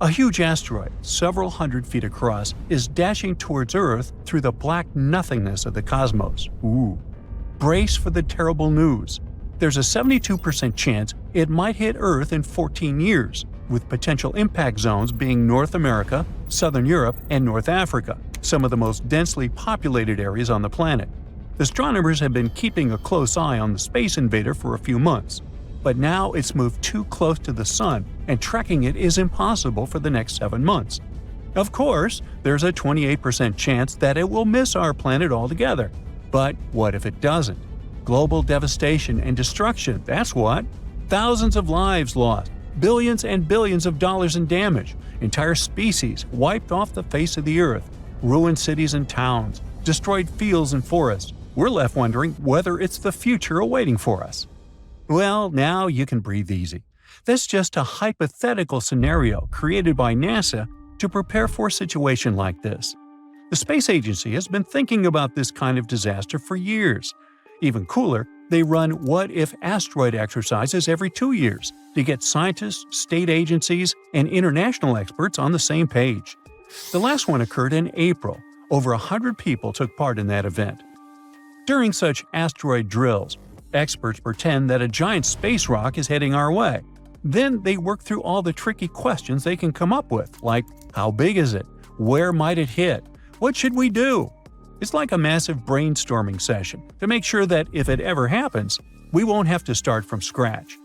A huge asteroid, several hundred feet across, is dashing towards Earth through the black nothingness of the cosmos. Ooh. Brace for the terrible news. There's a 72% chance it might hit Earth in 14 years, with potential impact zones being North America, Southern Europe, and North Africa, some of the most densely populated areas on the planet. Astronomers have been keeping a close eye on the space invader for a few months, but now it's moved too close to the Sun, and tracking it is impossible for the next 7 months. Of course, there's a 28% chance that it will miss our planet altogether. But what if it doesn't? Global devastation and destruction, that's what. Thousands of lives lost, billions and billions of dollars in damage, entire species wiped off the face of the Earth, ruined cities and towns, destroyed fields and forests. We're left wondering whether it's the future awaiting for us. Well, now you can breathe easy. That's just a hypothetical scenario created by NASA to prepare for a situation like this. The space agency has been thinking about this kind of disaster for years. Even cooler, they run what-if asteroid exercises every 2 years to get scientists, state agencies, and international experts on the same page. The last one occurred in April. Over 100 people took part in that event. During such asteroid drills, experts pretend that a giant space rock is heading our way. Then they work through all the tricky questions they can come up with, like how big is it? Where might it hit? What should we do? It's like a massive brainstorming session to make sure that if it ever happens, we won't have to start from scratch.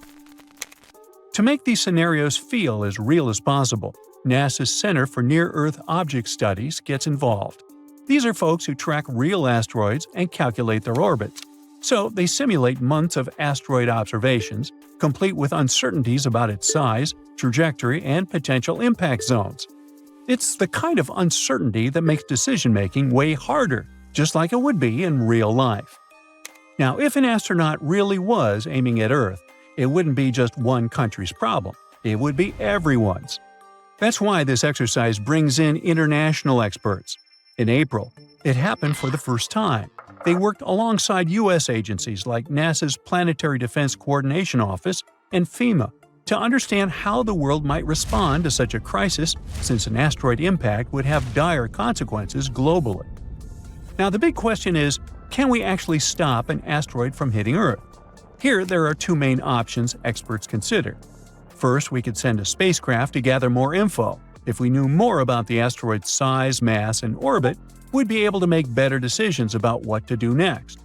To make these scenarios feel as real as possible, NASA's Center for Near-Earth Object Studies gets involved. These are folks who track real asteroids and calculate their orbits. So they simulate months of asteroid observations, complete with uncertainties about its size, trajectory, and potential impact zones. It's the kind of uncertainty that makes decision-making way harder, just like it would be in real life. Now, if an astronaut really was aiming at Earth, it wouldn't be just one country's problem. It would be everyone's. That's why this exercise brings in international experts. In April, it happened for the first time. They worked alongside U.S. agencies like NASA's Planetary Defense Coordination Office and FEMA to understand how the world might respond to such a crisis, since an asteroid impact would have dire consequences globally. Now, the big question is, can we actually stop an asteroid from hitting Earth? Here, there are two main options experts consider. First, we could send a spacecraft to gather more info. If we knew more about the asteroid's size, mass, and orbit, we'd be able to make better decisions about what to do next.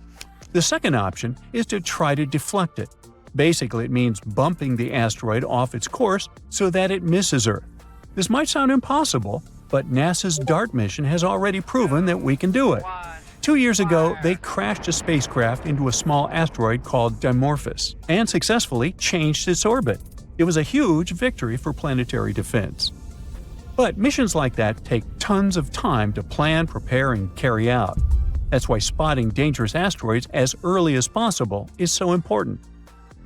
The second option is to try to deflect it. Basically, it means bumping the asteroid off its course so that it misses Earth. This might sound impossible, but NASA's DART mission has already proven that we can do it. 2 years ago, they crashed a spacecraft into a small asteroid called Dimorphos and successfully changed its orbit. It was a huge victory for planetary defense. But missions like that take tons of time to plan, prepare, and carry out. That's why spotting dangerous asteroids as early as possible is so important.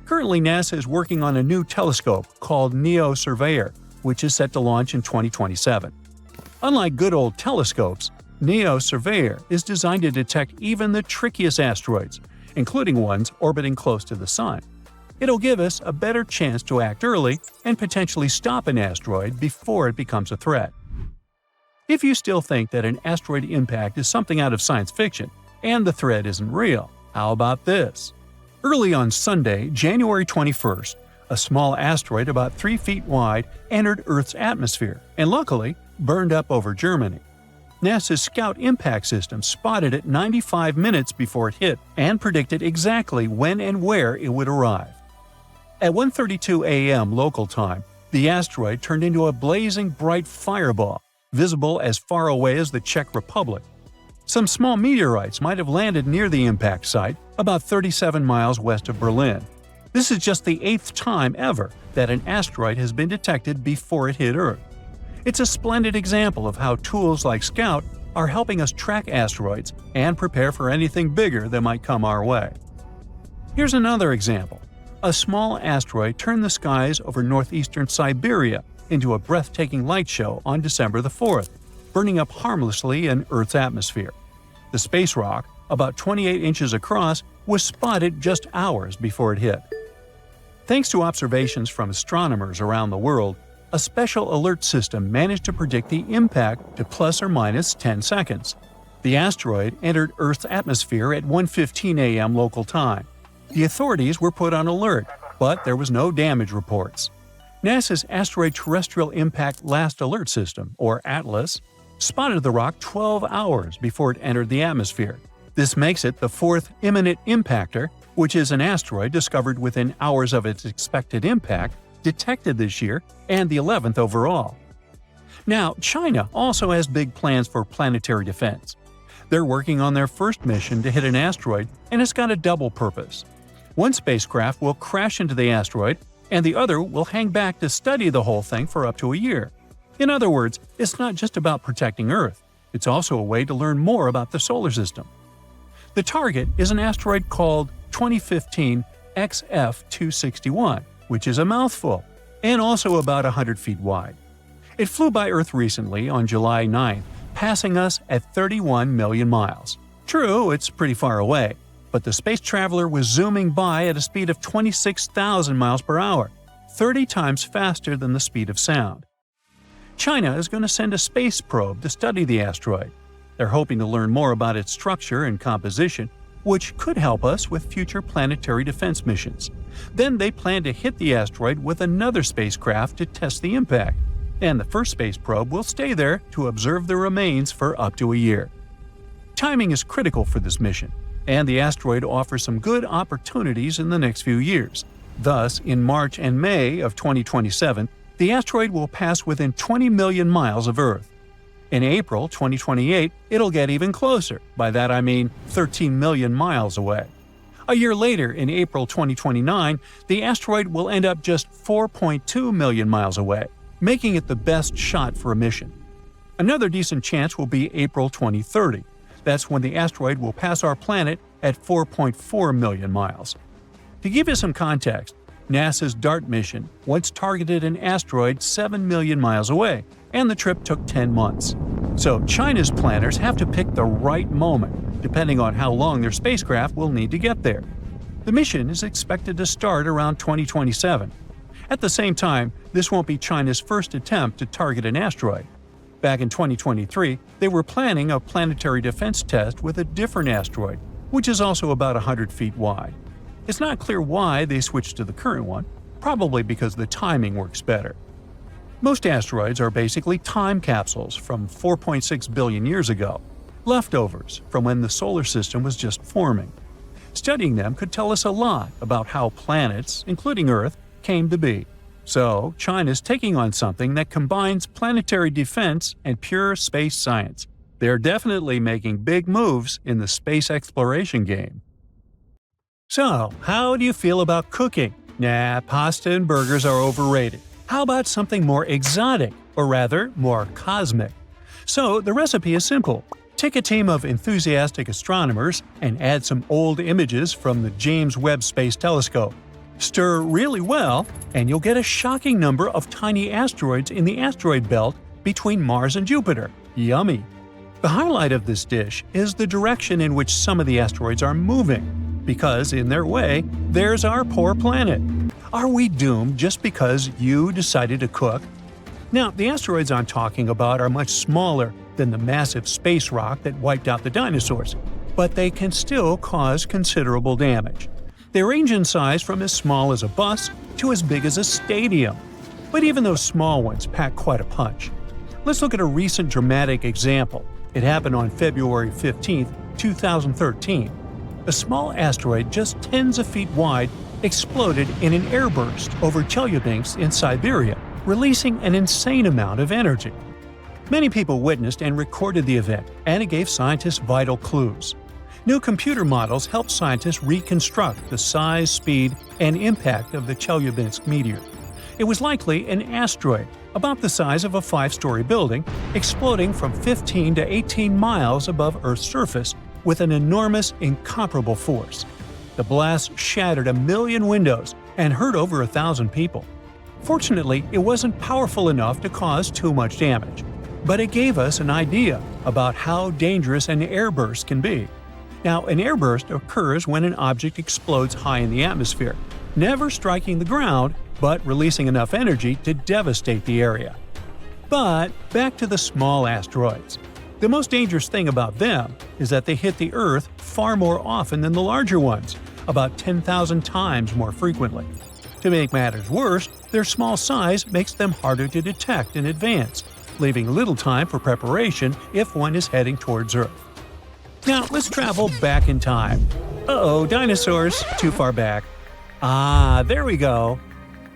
Currently, NASA is working on a new telescope called NEO Surveyor, which is set to launch in 2027. Unlike good old telescopes, NEO Surveyor is designed to detect even the trickiest asteroids, including ones orbiting close to the Sun. It'll give us a better chance to act early and potentially stop an asteroid before it becomes a threat. If you still think that an asteroid impact is something out of science fiction and the threat isn't real, how about this? Early on Sunday, January 21st, a small asteroid about 3 feet wide entered Earth's atmosphere and luckily burned up over Germany. NASA's Scout Impact System spotted it 95 minutes before it hit and predicted exactly when and where it would arrive. At 1:32 a.m. local time, the asteroid turned into a blazing bright fireball, visible as far away as the Czech Republic. Some small meteorites might have landed near the impact site, about 37 miles west of Berlin. This is just the 8th time ever that an asteroid has been detected before it hit Earth. It's a splendid example of how tools like Scout are helping us track asteroids and prepare for anything bigger that might come our way. Here's another example. A small asteroid turned the skies over northeastern Siberia into a breathtaking light show on December the 4th, burning up harmlessly in Earth's atmosphere. The space rock, about 28 inches across, was spotted just hours before it hit. Thanks to observations from astronomers around the world, a special alert system managed to predict the impact to plus or minus 10 seconds. The asteroid entered Earth's atmosphere at 1:15 a.m. local time. The authorities were put on alert, but there was no damage reports. NASA's Asteroid Terrestrial Impact Last Alert System, or ATLAS, spotted the rock 12 hours before it entered the atmosphere. This makes it the fourth imminent impactor, which is an asteroid discovered within hours of its expected impact, detected this year, and the 11th overall. Now, China also has big plans for planetary defense. They're working on their first mission to hit an asteroid, and it's got a double purpose. One spacecraft will crash into the asteroid, and the other will hang back to study the whole thing for up to a year. In other words, it's not just about protecting Earth, it's also a way to learn more about the solar system. The target is an asteroid called 2015 XF261, which is a mouthful, and also about 100 feet wide. It flew by Earth recently on July 9, passing us at 31 million miles. True, it's pretty far away, but the space traveler was zooming by at a speed of 26,000 miles per hour, 30 times faster than the speed of sound. China is going to send a space probe to study the asteroid. They're hoping to learn more about its structure and composition, which could help us with future planetary defense missions. Then they plan to hit the asteroid with another spacecraft to test the impact, and the first space probe will stay there to observe the remains for up to a year. Timing is critical for this mission, and the asteroid offers some good opportunities in the next few years. Thus, in March and May of 2027, the asteroid will pass within 20 million miles of Earth. In April 2028, it'll get even closer. By that I mean 13 million miles away. A year later, in April 2029, the asteroid will end up just 4.2 million miles away, making it the best shot for a mission. Another decent chance will be April 2030. That's when the asteroid will pass our planet at 4.4 million miles. To give you some context, NASA's DART mission once targeted an asteroid 7 million miles away, and the trip took 10 months. So China's planners have to pick the right moment, depending on how long their spacecraft will need to get there. The mission is expected to start around 2027. At the same time, this won't be China's first attempt to target an asteroid. Back in 2023, they were planning a planetary defense test with a different asteroid, which is also about 100 feet wide. It's not clear why they switched to the current one, probably because the timing works better. Most asteroids are basically time capsules from 4.6 billion years ago, leftovers from when the solar system was just forming. Studying them could tell us a lot about how planets, including Earth, came to be. So, China's taking on something that combines planetary defense and pure space science. They're definitely making big moves in the space exploration game. So, how do you feel about cooking? Nah, pasta and burgers are overrated. How about something more exotic, or rather, more cosmic? So, the recipe is simple. Take a team of enthusiastic astronomers and add some old images from the James Webb Space Telescope. Stir really well, and you'll get a shocking number of tiny asteroids in the asteroid belt between Mars and Jupiter. Yummy! The highlight of this dish is the direction in which some of the asteroids are moving, because in their way, there's our poor planet. Are we doomed just because you decided to cook? Now, the asteroids I'm talking about are much smaller than the massive space rock that wiped out the dinosaurs, but they can still cause considerable damage. They range in size from as small as a bus to as big as a stadium. But even those small ones pack quite a punch. Let's look at a recent dramatic example. It happened on February 15, 2013. A small asteroid just tens of feet wide exploded in an airburst over Chelyabinsk in Siberia, releasing an insane amount of energy. Many people witnessed and recorded the event, and it gave scientists vital clues. New computer models helped scientists reconstruct the size, speed, and impact of the Chelyabinsk meteor. It was likely an asteroid, about the size of a 5-story building, exploding from 15 to 18 miles above Earth's surface with an enormous, incomparable force. The blast shattered 1 million windows and hurt over 1,000 people. Fortunately, it wasn't powerful enough to cause too much damage, but it gave us an idea about how dangerous an airburst can be. Now, an airburst occurs when an object explodes high in the atmosphere, never striking the ground, but releasing enough energy to devastate the area. But back to the small asteroids. The most dangerous thing about them is that they hit the Earth far more often than the larger ones, about 10,000 times more frequently. To make matters worse, their small size makes them harder to detect in advance, leaving little time for preparation if one is heading towards Earth. Now let's travel back in time. Uh-oh, dinosaurs, too far back. Ah, there we go.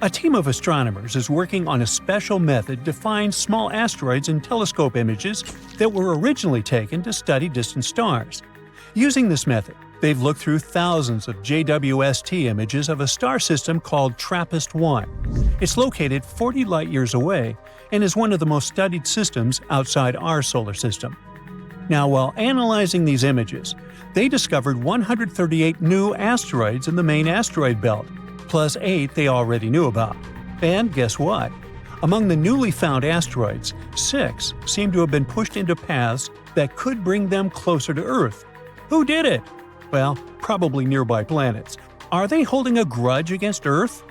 A team of astronomers is working on a special method to find small asteroids in telescope images that were originally taken to study distant stars. Using this method, they've looked through thousands of JWST images of a star system called TRAPPIST-1. It's located 40 light-years away and is one of the most studied systems outside our solar system. Now, while analyzing these images, they discovered 138 new asteroids in the main asteroid belt, plus 8 they already knew about. And guess what? Among the newly found asteroids, 6 seem to have been pushed into paths that could bring them closer to Earth. Who did it? Well, probably nearby planets. Are they holding a grudge against Earth?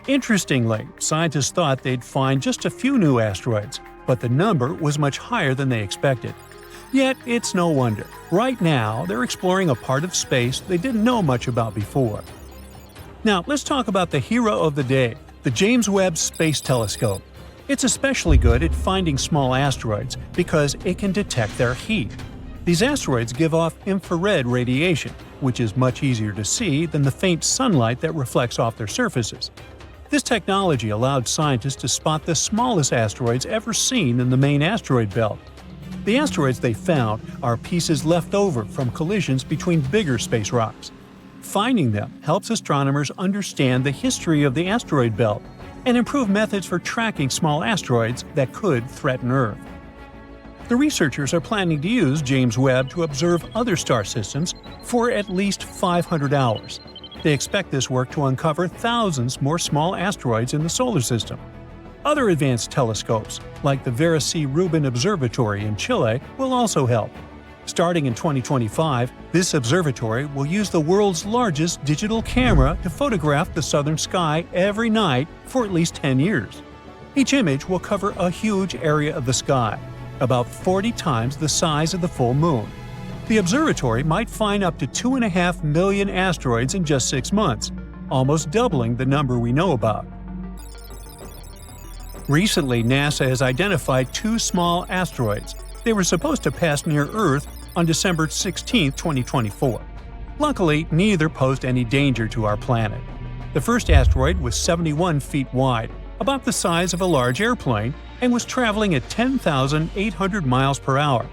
Interestingly, scientists thought they'd find just a few new asteroids, but the number was much higher than they expected. Yet, it's no wonder. Right now, they're exploring a part of space they didn't know much about before. Now, let's talk about the hero of the day, the James Webb Space Telescope. It's especially good at finding small asteroids because it can detect their heat. These asteroids give off infrared radiation, which is much easier to see than the faint sunlight that reflects off their surfaces. This technology allowed scientists to spot the smallest asteroids ever seen in the main asteroid belt. The asteroids they found are pieces left over from collisions between bigger space rocks. Finding them helps astronomers understand the history of the asteroid belt and improve methods for tracking small asteroids that could threaten Earth. The researchers are planning to use James Webb to observe other star systems for at least 500 hours. They expect this work to uncover thousands more small asteroids in the solar system. Other advanced telescopes, like the Vera C. Rubin Observatory in Chile, will also help. Starting in 2025, this observatory will use the world's largest digital camera to photograph the southern sky every night for at least 10 years. Each image will cover a huge area of the sky, about 40 times the size of the full moon. The observatory might find up to 2.5 million asteroids in just 6 months, almost doubling the number we know about. Recently, NASA has identified 2 small asteroids. They were supposed to pass near Earth on December 16, 2024. Luckily, neither posed any danger to our planet. The first asteroid was 71 feet wide, about the size of a large airplane, and was traveling at 10,800 miles per hour.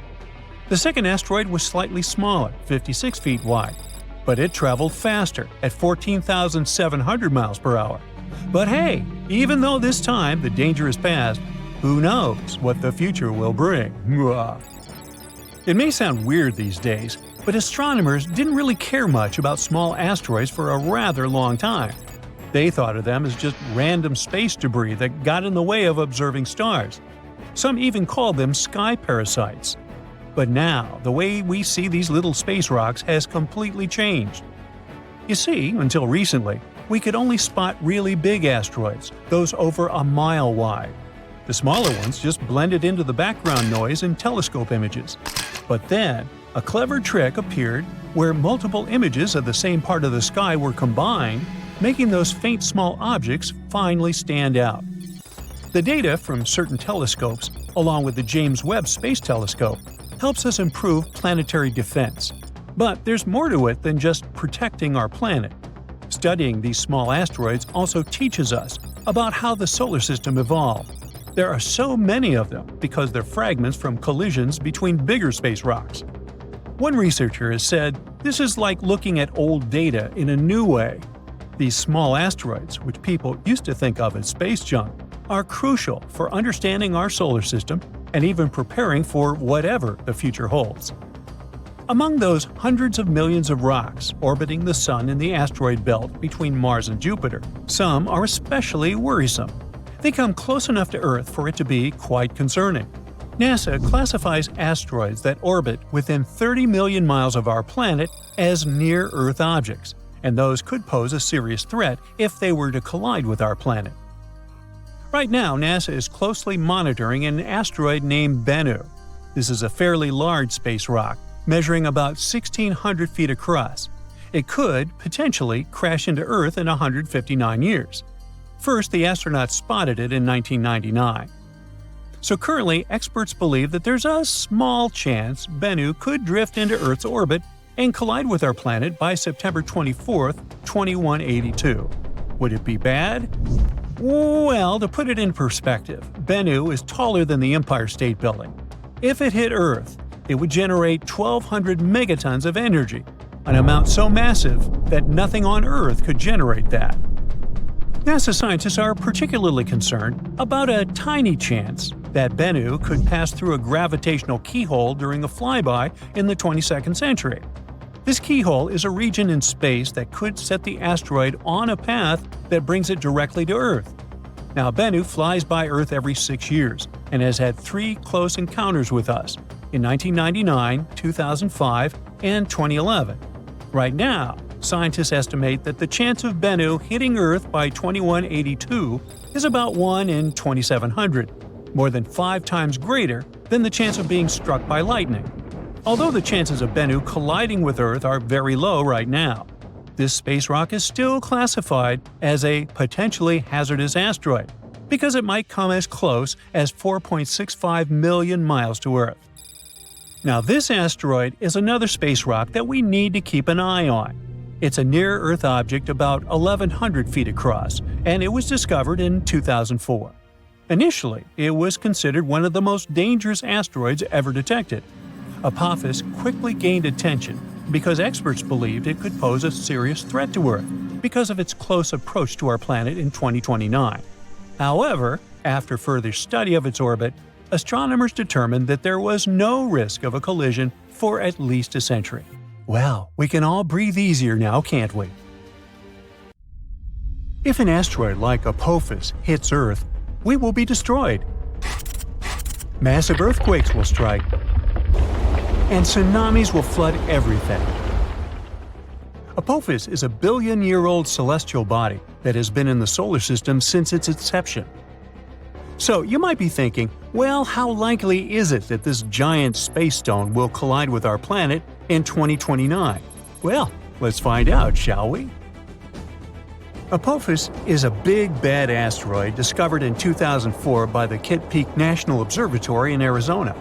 The second asteroid was slightly smaller, 56 feet wide, but it traveled faster at 14,700 miles per hour. But hey, even though this time the danger is past, who knows what the future will bring? It may sound weird these days, but astronomers didn't really care much about small asteroids for a rather long time. They thought of them as just random space debris that got in the way of observing stars. Some even called them sky parasites. But now, the way we see these little space rocks has completely changed. You see, until recently, we could only spot really big asteroids, those over a mile wide. The smaller ones just blended into the background noise in telescope images. But then, a clever trick appeared where multiple images of the same part of the sky were combined, making those faint small objects finally stand out. The data from certain telescopes, along with the James Webb Space Telescope, helps us improve planetary defense. But there's more to it than just protecting our planet. Studying these small asteroids also teaches us about how the solar system evolved. There are so many of them because they're fragments from collisions between bigger space rocks. One researcher has said this is like looking at old data in a new way. These small asteroids, which people used to think of as space junk, are crucial for understanding our solar system and even preparing for whatever the future holds. Among those hundreds of millions of rocks orbiting the Sun in the asteroid belt between Mars and Jupiter, some are especially worrisome. They come close enough to Earth for it to be quite concerning. NASA classifies asteroids that orbit within 30 million miles of our planet as near-Earth objects, and those could pose a serious threat if they were to collide with our planet. Right now, NASA is closely monitoring an asteroid named Bennu. This is a fairly large space rock, measuring about 1,600 feet across. It could, potentially, crash into Earth in 159 years. First, the astronauts spotted it in 1999. So currently, experts believe that there's a small chance Bennu could drift into Earth's orbit and collide with our planet by September 24, 2182. Would it be bad? Well, to put it in perspective, Bennu is taller than the Empire State Building. If it hit Earth, it would generate 1,200 megatons of energy, an amount so massive that nothing on Earth could generate that. NASA scientists are particularly concerned about a tiny chance that Bennu could pass through a gravitational keyhole during a flyby in the 22nd century. This keyhole is a region in space that could set the asteroid on a path that brings it directly to Earth. Now, Bennu flies by Earth every 6 years and has had 3 close encounters with us in 1999, 2005, and 2011. Right now, scientists estimate that the chance of Bennu hitting Earth by 2182 is about 1 in 2,700, more than 5 times greater than the chance of being struck by lightning. Although the chances of Bennu colliding with Earth are very low right now, this space rock is still classified as a potentially hazardous asteroid because it might come as close as 4.65 million miles to Earth. Now, this asteroid is another space rock that we need to keep an eye on. It's a near-Earth object about 1,100 feet across, and it was discovered in 2004. Initially, it was considered one of the most dangerous asteroids ever detected. Apokos quickly gained attention because experts believed it could pose a serious threat to Earth because of its close approach to our planet in 2029. However, after further study of its orbit, astronomers determined that there was no risk of a collision for at least a century. Well, we can all breathe easier now, can't we? If an asteroid like Apokos hits Earth, we will be destroyed. Massive earthquakes will strike, and tsunamis will flood everything. Apokos is a billion-year-old celestial body that has been in the solar system since its inception. So you might be thinking, well, how likely is it that this giant space stone will collide with our planet in 2029? Well, let's find out, shall we? Apokos is a big, bad asteroid discovered in 2004 by the Kitt Peak National Observatory in Arizona.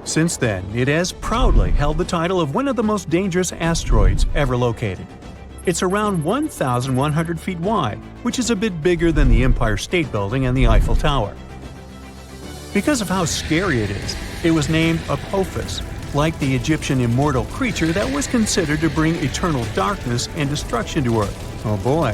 Since then, it has proudly held the title of one of the most dangerous asteroids ever located. It's around 1,100 feet wide, which is a bit bigger than the Empire State Building and the Eiffel Tower. Because of how scary it was named Apokos, like the Egyptian immortal creature that was considered to bring eternal darkness and destruction to Earth. Oh boy.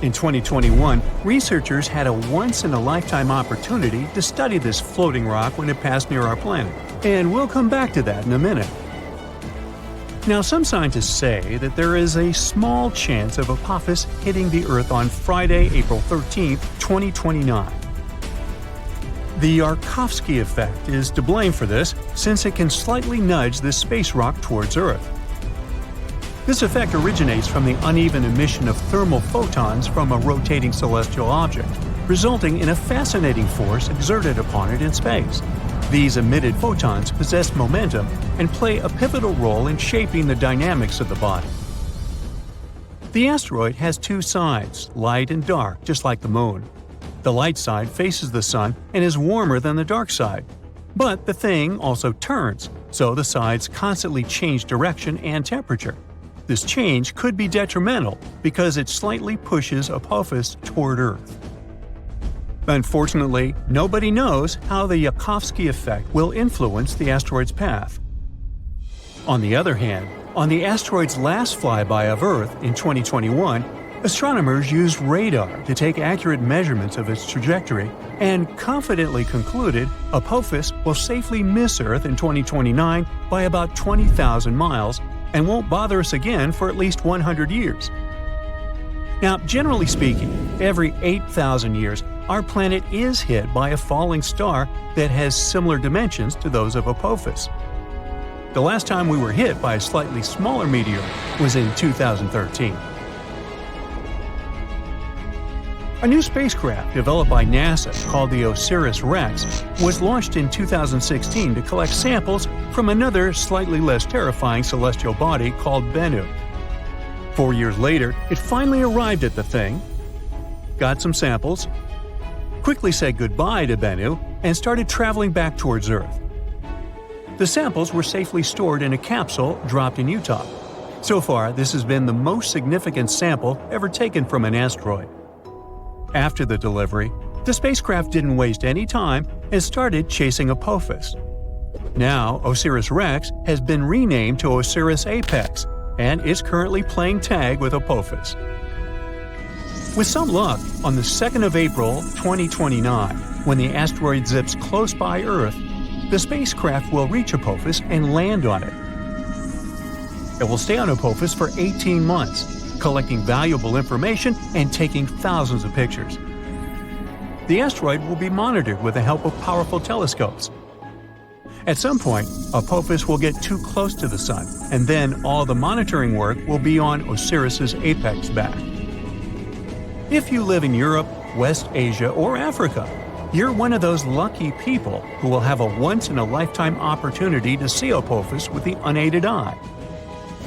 In 2021, researchers had a once-in-a-lifetime opportunity to study this floating rock when it passed near our planet, and we'll come back to that in a minute. Now, some scientists say that there is a small chance of Apokos hitting the Earth on Friday, April 13, 2029. The Yarkovsky effect is to blame for this, since it can slightly nudge this space rock towards Earth. This effect originates from the uneven emission of thermal photons from a rotating celestial object, resulting in a fascinating force exerted upon it in space. These emitted photons possess momentum and play a pivotal role in shaping the dynamics of the body. The asteroid has 2 sides, light and dark, just like the Moon. The light side faces the Sun and is warmer than the dark side. But the thing also turns, so the sides constantly change direction and temperature. This change could be detrimental because it slightly pushes Apokos toward Earth. Unfortunately, nobody knows how the Yarkovsky effect will influence the asteroid's path. On the other hand, on the asteroid's last flyby of Earth in 2021, astronomers used radar to take accurate measurements of its trajectory and confidently concluded Apokos will safely miss Earth in 2029 by about 20,000 miles and won't bother us again for at least 100 years. Now, generally speaking, every 8,000 years, our planet is hit by a falling star that has similar dimensions to those of Apokos. The last time we were hit by a slightly smaller meteor was in 2013. A new spacecraft developed by NASA called the Osiris Rex was launched in 2016 to collect samples from another slightly less terrifying celestial body called Bennu. 4 years later, it finally arrived at the thing, got some samples, quickly said goodbye to Bennu, and started traveling back towards Earth. The samples were safely stored in a capsule dropped in Utah. So far, this has been the most significant sample ever taken from an asteroid. After the delivery, the spacecraft didn't waste any time and started chasing Apokos. Now, Osiris Rex has been renamed to Osiris Apex and is currently playing tag with Apokos. With some luck, on the 2nd of April 2029, when the asteroid zips close by Earth, the spacecraft will reach Apokos and land on it. It will stay on Apokos for 18 months, collecting valuable information and taking thousands of pictures. The asteroid will be monitored with the help of powerful telescopes. At some point, Apokos will get too close to the Sun, and then all the monitoring work will be on Osiris's Apex back. If you live in Europe, West Asia, or Africa, you're one of those lucky people who will have a once-in-a-lifetime opportunity to see Apokos with the unaided eye.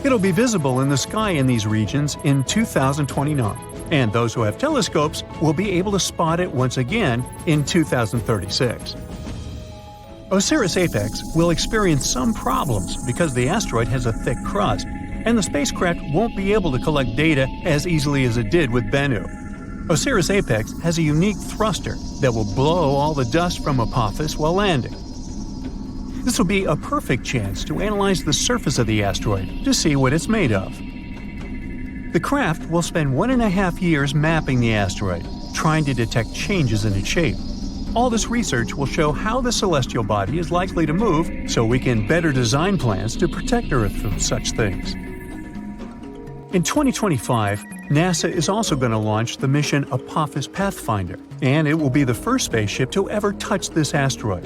It'll be visible in the sky in these regions in 2029, and those who have telescopes will be able to spot it once again in 2036. Osiris Apex will experience some problems because the asteroid has a thick crust, and the spacecraft won't be able to collect data as easily as it did with Bennu. Osiris Apex has a unique thruster that will blow all the dust from Apokos while landing. This will be a perfect chance to analyze the surface of the asteroid to see what it's made of. The craft will spend 1.5 years mapping the asteroid, trying to detect changes in its shape. All this research will show how the celestial body is likely to move so we can better design plans to protect Earth from such things. In 2025, NASA is also going to launch the mission Apokos Pathfinder, and it will be the first spaceship to ever touch this asteroid.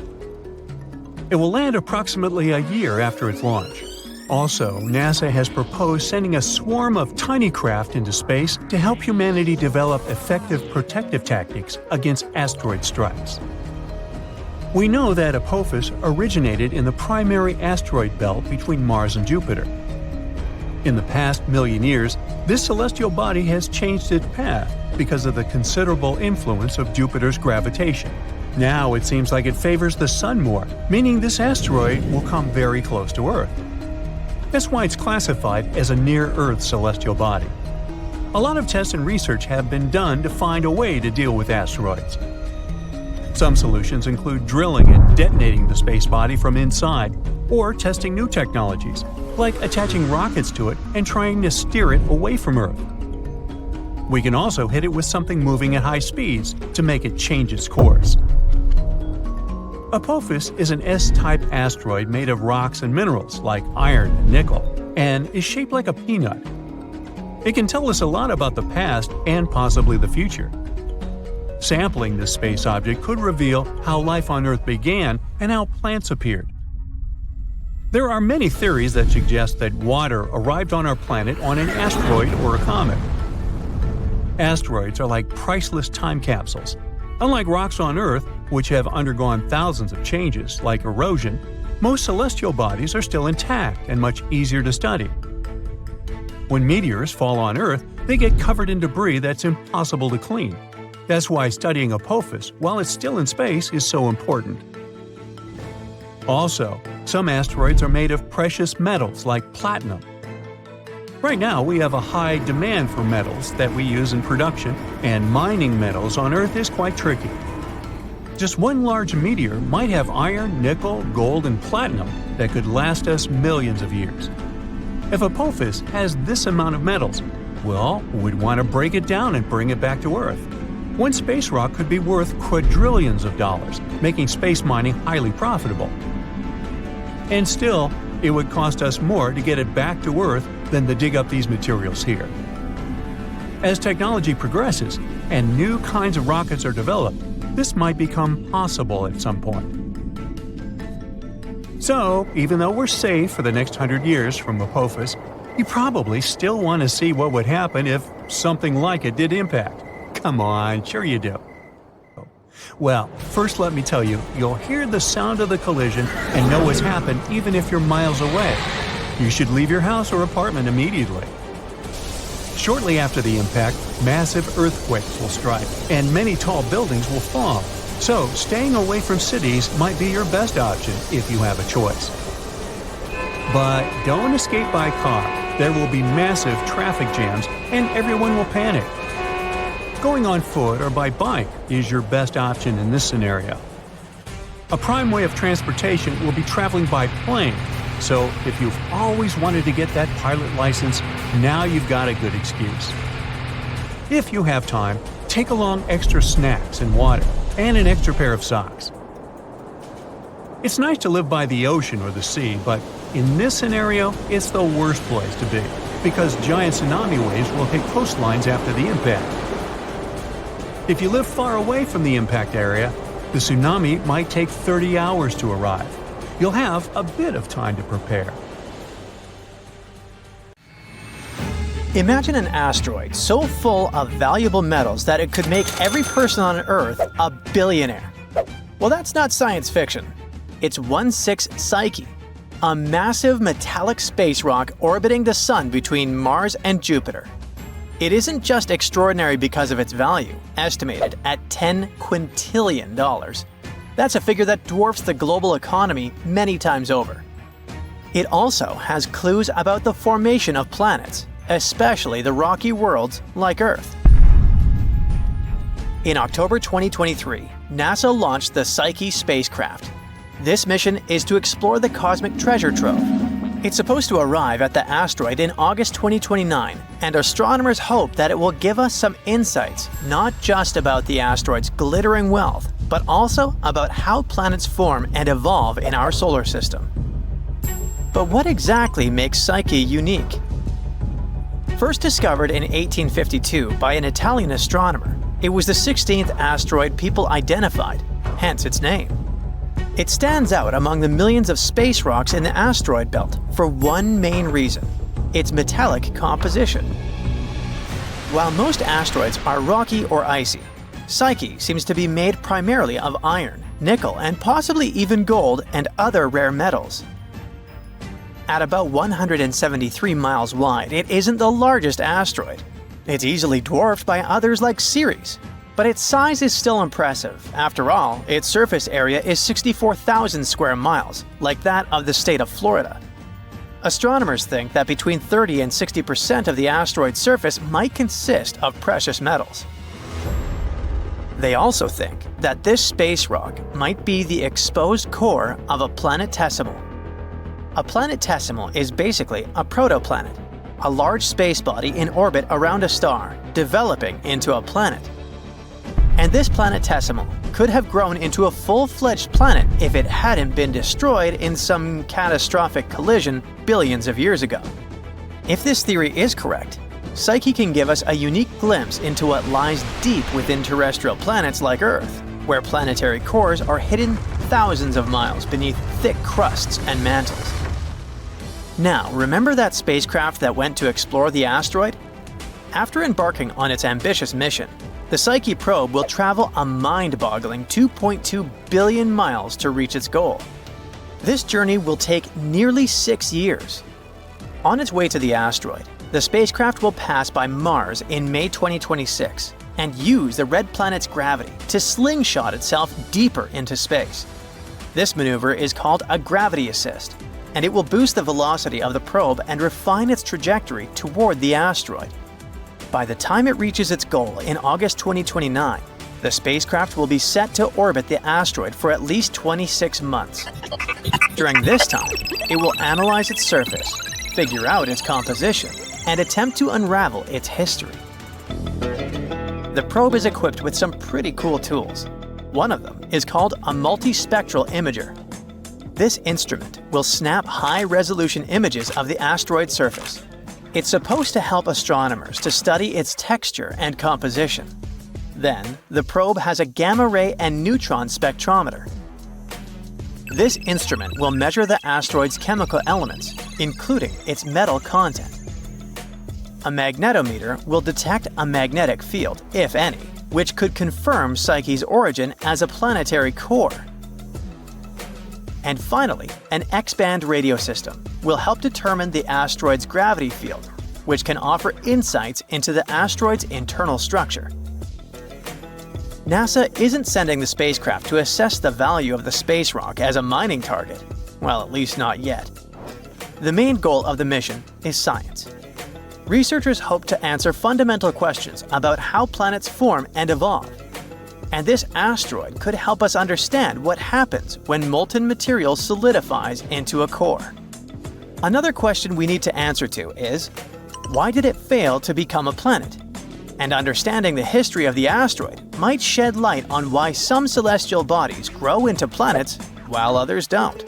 It will land approximately a year after its launch. Also, NASA has proposed sending a swarm of tiny craft into space to help humanity develop effective protective tactics against asteroid strikes. We know that Apokos originated in the primary asteroid belt between Mars and Jupiter. In the past million years, this celestial body has changed its path because of the considerable influence of Jupiter's gravitation. Now it seems like it favors the Sun more, meaning this asteroid will come very close to Earth. That's why it's classified as a near-Earth celestial body. A lot of tests and research have been done to find a way to deal with asteroids. Some solutions include drilling and detonating the space body from inside, or testing new technologies, like attaching rockets to it and trying to steer it away from Earth. We can also hit it with something moving at high speeds to make it change its course. Apokos is an S-type asteroid made of rocks and minerals like iron and nickel, and is shaped like a peanut. It can tell us a lot about the past and possibly the future. Sampling this space object could reveal how life on Earth began and how plants appeared. There are many theories that suggest that water arrived on our planet on an asteroid or a comet. Asteroids are like priceless time capsules. Unlike rocks on Earth, which have undergone thousands of changes, like erosion, most celestial bodies are still intact and much easier to study. When meteors fall on Earth, they get covered in debris that's impossible to clean. That's why studying Apokos while it's still in space is so important. Also, some asteroids are made of precious metals like platinum. Right now, we have a high demand for metals that we use in production, and mining metals on Earth is quite tricky. Just one large meteor might have iron, nickel, gold, and platinum that could last us millions of years. If Apokos has this amount of metals, well, we'd want to break it down and bring it back to Earth. One space rock could be worth quadrillions of dollars, making space mining highly profitable. And still, it would cost us more to get it back to Earth than to dig up these materials here. As technology progresses and new kinds of rockets are developed, this might become possible at some point. So, even though we're safe for the next 100 years from Apokos, you probably still want to see what would happen if something like it did impact. Come on, sure you do. Well, first let me tell you, you'll hear the sound of the collision and know what's happened even if you're miles away. You should leave your house or apartment immediately. Shortly after the impact, massive earthquakes will strike, and many tall buildings will fall. So, staying away from cities might be your best option if you have a choice. But don't escape by car. There will be massive traffic jams, and everyone will panic. Going on foot or by bike is your best option in this scenario. A prime way of transportation will be traveling by plane, so if you've always wanted to get that pilot license, now you've got a good excuse. If you have time, take along extra snacks and water, and an extra pair of socks. It's nice to live by the ocean or the sea, but in this scenario, it's the worst place to be, because giant tsunami waves will hit coastlines after the impact. If you live far away from the impact area, the tsunami might take 30 hours to arrive. You'll have a bit of time to prepare. Imagine an asteroid so full of valuable metals that it could make every person on Earth a billionaire. Well, that's not science fiction. It's 16 Psyche, a massive metallic space rock orbiting the Sun between Mars and Jupiter. It isn't just extraordinary because of its value, estimated at $10 quintillion. That's a figure that dwarfs the global economy many times over. It also has clues about the formation of planets, especially the rocky worlds like Earth. In October 2023, NASA launched the Psyche spacecraft. This mission is to explore the cosmic treasure trove. It's supposed to arrive at the asteroid in August 2029, and astronomers hope that it will give us some insights, not just about the asteroid's glittering wealth, but also about how planets form and evolve in our solar system. But what exactly makes Psyche unique? First discovered in 1852 by an Italian astronomer, it was the 16th asteroid people identified, hence its name. It stands out among the millions of space rocks in the asteroid belt for one main reason: its metallic composition. While most asteroids are rocky or icy, Psyche seems to be made primarily of iron, nickel, and possibly even gold and other rare metals. At about 173 miles wide, it isn't the largest asteroid. It's easily dwarfed by others like Ceres. But its size is still impressive. After all, its surface area is 64,000 square miles, like that of the state of Florida. Astronomers think that between 30 and 60% of the asteroid's surface might consist of precious metals. They also think that this space rock might be the exposed core of a planetesimal. A planetesimal is basically a protoplanet, a large space body in orbit around a star, developing into a planet. And this planetesimal could have grown into a full-fledged planet if it hadn't been destroyed in some catastrophic collision billions of years ago. If this theory is correct, Psyche can give us a unique glimpse into what lies deep within terrestrial planets like Earth, where planetary cores are hidden thousands of miles beneath thick crusts and mantles. Now, remember that spacecraft that went to explore the asteroid? After embarking on its ambitious mission, the Psyche Probe will travel a mind-boggling 2.2 billion miles to reach its goal. This journey will take nearly 6 years. On its way to the asteroid, the spacecraft will pass by Mars in May 2026 and use the red planet's gravity to slingshot itself deeper into space. This maneuver is called a gravity assist, and it will boost the velocity of the probe and refine its trajectory toward the asteroid. By the time it reaches its goal in August 2029, the spacecraft will be set to orbit the asteroid for at least 26 months. During this time, it will analyze its surface, figure out its composition, and attempt to unravel its history. The probe is equipped with some pretty cool tools. One of them is called a multispectral imager. This instrument will snap high-resolution images of the asteroid's surface. It's supposed to help astronomers to study its texture and composition. Then, the probe has a gamma-ray and neutron spectrometer. This instrument will measure the asteroid's chemical elements, including its metal content. A magnetometer will detect a magnetic field, if any, which could confirm Psyche's origin as a planetary core. And finally, an X-band radio system will help determine the asteroid's gravity field, which can offer insights into the asteroid's internal structure. NASA isn't sending the spacecraft to assess the value of the space rock as a mining target. Well, at least not yet. The main goal of the mission is science. Researchers hope to answer fundamental questions about how planets form and evolve. And this asteroid could help us understand what happens when molten material solidifies into a core. Another question we need to answer to is, why did it fail to become a planet? And understanding the history of the asteroid might shed light on why some celestial bodies grow into planets while others don't.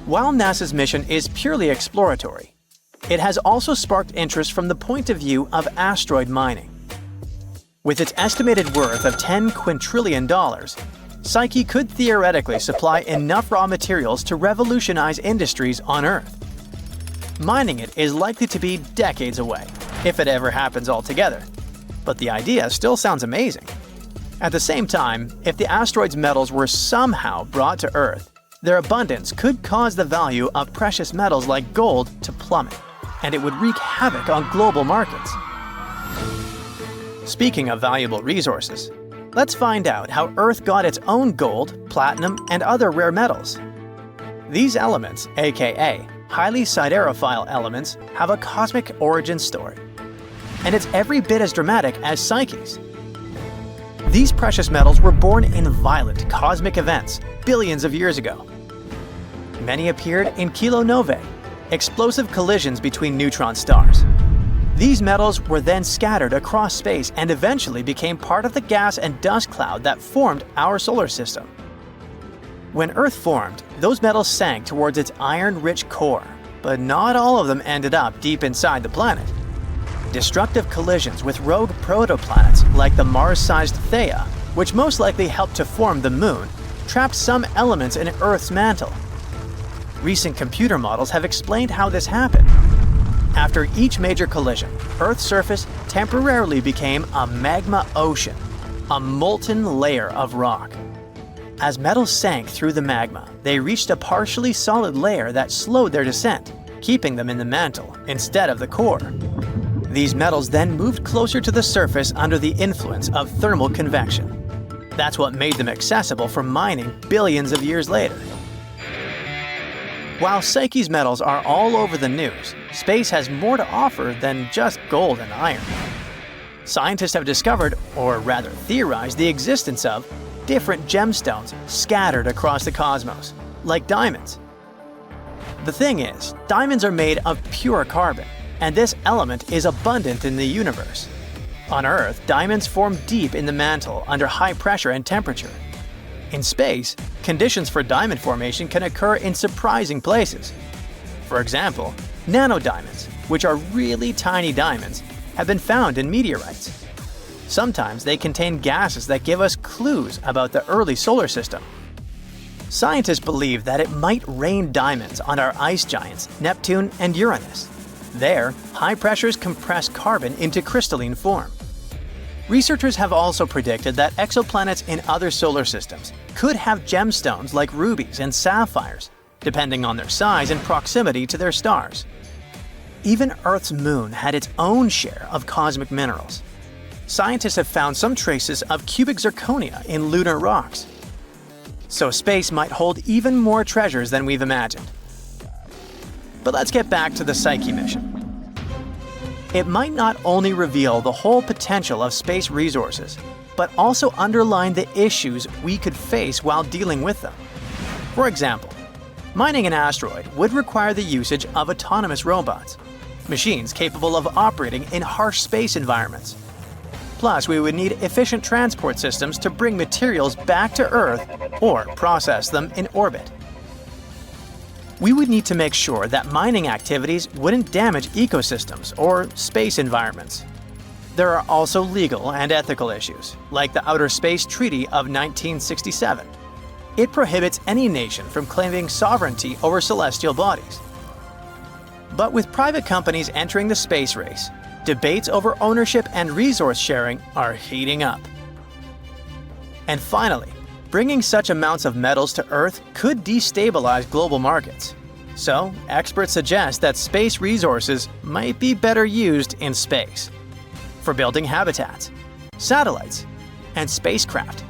While NASA's mission is purely exploratory, it has also sparked interest from the point of view of asteroid mining. With its estimated worth of $10 quintillion, Psyche could theoretically supply enough raw materials to revolutionize industries on Earth. Mining it is likely to be decades away, if it ever happens altogether, but the idea still sounds amazing. At the same time, if the asteroid's metals were somehow brought to Earth, their abundance could cause the value of precious metals like gold to plummet, and it would wreak havoc on global markets. Speaking of valuable resources, let's find out how Earth got its own gold, platinum, and other rare metals. These elements, aka highly siderophile elements, have a cosmic origin story, and it's every bit as dramatic as Psyche's. These precious metals were born in violent cosmic events billions of years ago. Many appeared in kilonovae, explosive collisions between neutron stars. These metals were then scattered across space and eventually became part of the gas and dust cloud that formed our solar system. When Earth formed, those metals sank towards its iron-rich core, but not all of them ended up deep inside the planet. Destructive collisions with rogue protoplanets like the Mars-sized Theia, which most likely helped to form the Moon, trapped some elements in Earth's mantle. Recent computer models have explained how this happened. After each major collision, Earth's surface temporarily became a magma ocean, a molten layer of rock. As metals sank through the magma, they reached a partially solid layer that slowed their descent, keeping them in the mantle instead of the core. These metals then moved closer to the surface under the influence of thermal convection. That's what made them accessible for mining billions of years later. While Psyche's metals are all over the news, space has more to offer than just gold and iron. Scientists have discovered, or rather theorized, the existence of different gemstones scattered across the cosmos, like diamonds. The thing is, diamonds are made of pure carbon, and this element is abundant in the universe. On Earth, diamonds form deep in the mantle under high pressure and temperature. In space, conditions for diamond formation can occur in surprising places. For example, nanodiamonds, which are really tiny diamonds, have been found in meteorites. Sometimes they contain gases that give us clues about the early solar system. Scientists believe that it might rain diamonds on our ice giants, Neptune and Uranus. There, high pressures compress carbon into crystalline form. Researchers have also predicted that exoplanets in other solar systems could have gemstones like rubies and sapphires, depending on their size and proximity to their stars. Even Earth's moon had its own share of cosmic minerals. Scientists have found some traces of cubic zirconia in lunar rocks. So space might hold even more treasures than we've imagined. But let's get back to the Psyche mission. It might not only reveal the whole potential of space resources, but also underline the issues we could face while dealing with them. For example, mining an asteroid would require the usage of autonomous robots, machines capable of operating in harsh space environments. Plus, we would need efficient transport systems to bring materials back to Earth or process them in orbit. We would need to make sure that mining activities wouldn't damage ecosystems or space environments. There are also legal and ethical issues, like the Outer Space Treaty of 1967. It prohibits any nation from claiming sovereignty over celestial bodies. But with private companies entering the space race, debates over ownership and resource sharing are heating up. And finally, bringing such amounts of metals to Earth could destabilize global markets. So, experts suggest that space resources might be better used in space, for building habitats, satellites, and spacecraft.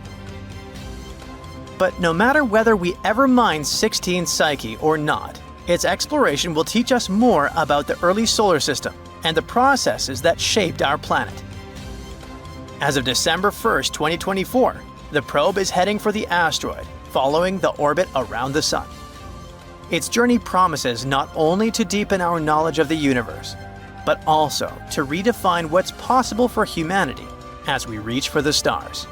But no matter whether we ever mine 16 Psyche or not, its exploration will teach us more about the early solar system and the processes that shaped our planet. As of December 1st, 2024, the probe is heading for the asteroid, following the orbit around the Sun. Its journey promises not only to deepen our knowledge of the universe, but also to redefine what's possible for humanity as we reach for the stars.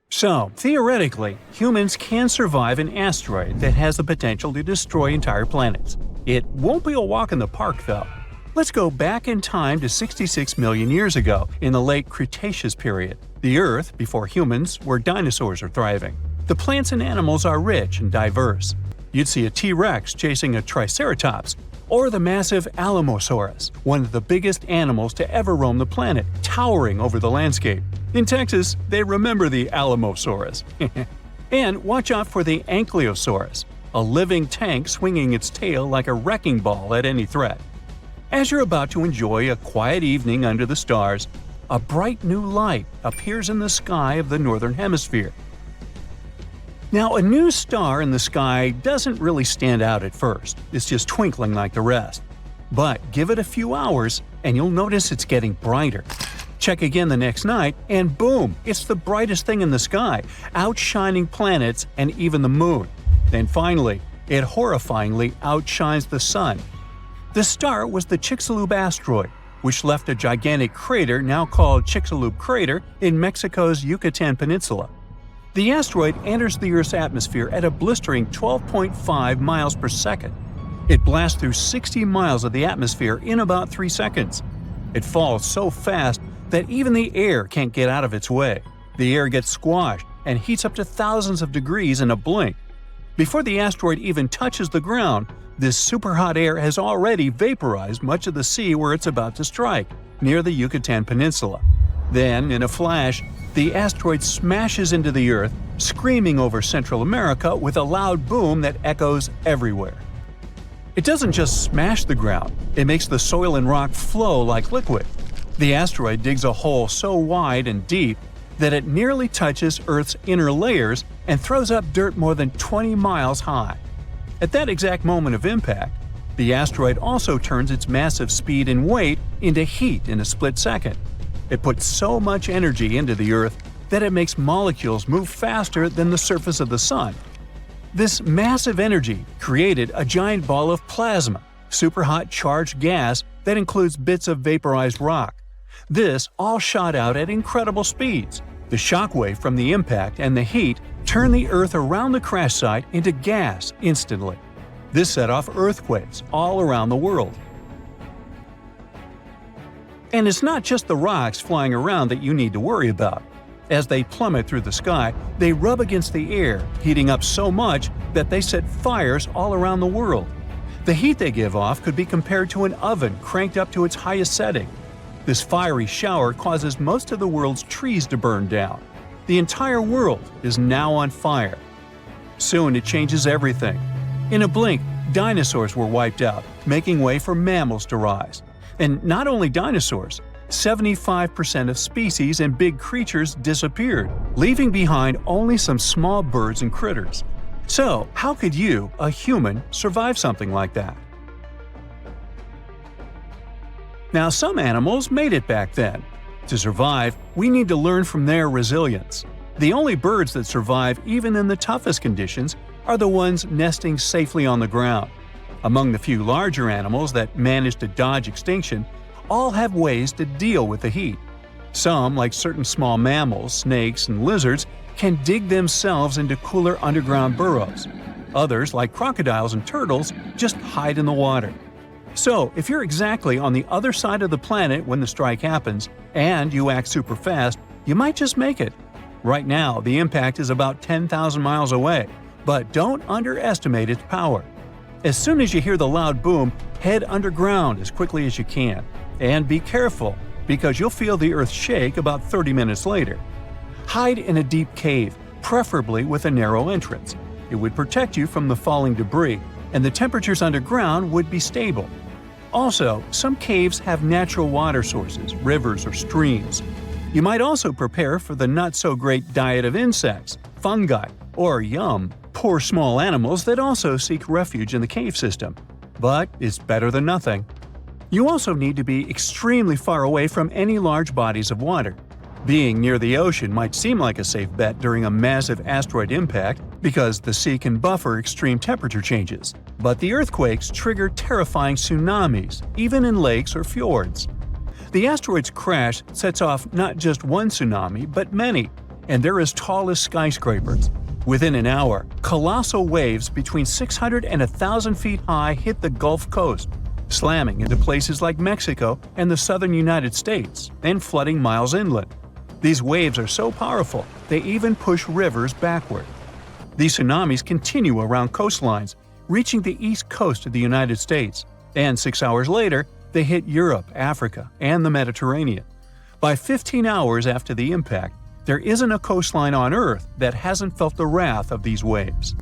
So, theoretically, humans can survive an asteroid that has the potential to destroy entire planets. It won't be a walk in the park, though. Let's go back in time to 66 million years ago, in the late Cretaceous period. The Earth, before humans, where dinosaurs are thriving. The plants and animals are rich and diverse. You'd see a T-Rex chasing a Triceratops, or the massive Alamosaurus, one of the biggest animals to ever roam the planet, towering over the landscape. In Texas, they remember the Alamosaurus. And watch out for the Ankylosaurus, a living tank swinging its tail like a wrecking ball at any threat. As you're about to enjoy a quiet evening under the stars, a bright new light appears in the sky of the northern hemisphere. Now, a new star in the sky doesn't really stand out at first, it's just twinkling like the rest. But give it a few hours and you'll notice it's getting brighter. Check again the next night and boom, it's the brightest thing in the sky, outshining planets and even the moon. Then finally, it horrifyingly outshines the sun. The star was the Chicxulub asteroid, which left a gigantic crater now called Chicxulub Crater in Mexico's Yucatan Peninsula. The asteroid enters the Earth's atmosphere at a blistering 12.5 miles per second. It blasts through 60 miles of the atmosphere in about 3 seconds. It falls so fast that even the air can't get out of its way. The air gets squashed and heats up to thousands of degrees in a blink. Before the asteroid even touches the ground, this super hot air has already vaporized much of the sea where it's about to strike, near the Yucatan Peninsula. Then, in a flash, the asteroid smashes into the Earth, screaming over Central America with a loud boom that echoes everywhere. It doesn't just smash the ground, it makes the soil and rock flow like liquid. The asteroid digs a hole so wide and deep that it nearly touches Earth's inner layers and throws up dirt more than 20 miles high. At that exact moment of impact, the asteroid also turns its massive speed and weight into heat in a split second. It puts so much energy into the Earth that it makes molecules move faster than the surface of the Sun. This massive energy created a giant ball of plasma, superhot charged gas that includes bits of vaporized rock. This all shot out at incredible speeds. The shockwave from the impact and the heat turned the Earth around the crash site into gas instantly. This set off earthquakes all around the world. And it's not just the rocks flying around that you need to worry about. As they plummet through the sky, they rub against the air, heating up so much that they set fires all around the world. The heat they give off could be compared to an oven cranked up to its highest setting. This fiery shower causes most of the world's trees to burn down. The entire world is now on fire. Soon it changes everything. In a blink, dinosaurs were wiped out, making way for mammals to rise. And not only dinosaurs, 75% of species and big creatures disappeared, leaving behind only some small birds and critters. So, how could you, a human, survive something like that? Now, some animals made it back then. To survive, we need to learn from their resilience. The only birds that survive even in the toughest conditions are the ones nesting safely on the ground. Among the few larger animals that manage to dodge extinction, all have ways to deal with the heat. Some, like certain small mammals, snakes, and lizards, can dig themselves into cooler underground burrows. Others, like crocodiles and turtles, just hide in the water. So, if you're exactly on the other side of the planet when the strike happens, and you act super fast, you might just make it. Right now, the impact is about 10,000 miles away, but don't underestimate its power. As soon as you hear the loud boom, head underground as quickly as you can. And be careful, because you'll feel the Earth shake about 30 minutes later. Hide in a deep cave, preferably with a narrow entrance. It would protect you from the falling debris, and the temperatures underground would be stable. Also, some caves have natural water sources, rivers or streams. You might also prepare for the not-so-great diet of insects, fungi, or poor small animals that also seek refuge in the cave system. But it's better than nothing. You also need to be extremely far away from any large bodies of water. Being near the ocean might seem like a safe bet during a massive asteroid impact because the sea can buffer extreme temperature changes. But the earthquakes trigger terrifying tsunamis, even in lakes or fjords. The asteroid's crash sets off not just one tsunami, but many, and they're as tall as skyscrapers. Within an hour, colossal waves between 600 and 1,000 feet high hit the Gulf Coast, slamming into places like Mexico and the southern United States, and flooding miles inland. These waves are so powerful, they even push rivers backward. These tsunamis continue around coastlines, reaching the east coast of the United States, and 6 hours later, they hit Europe, Africa, and the Mediterranean. By 15 hours after the impact, there isn't a coastline on Earth that hasn't felt the wrath of these waves.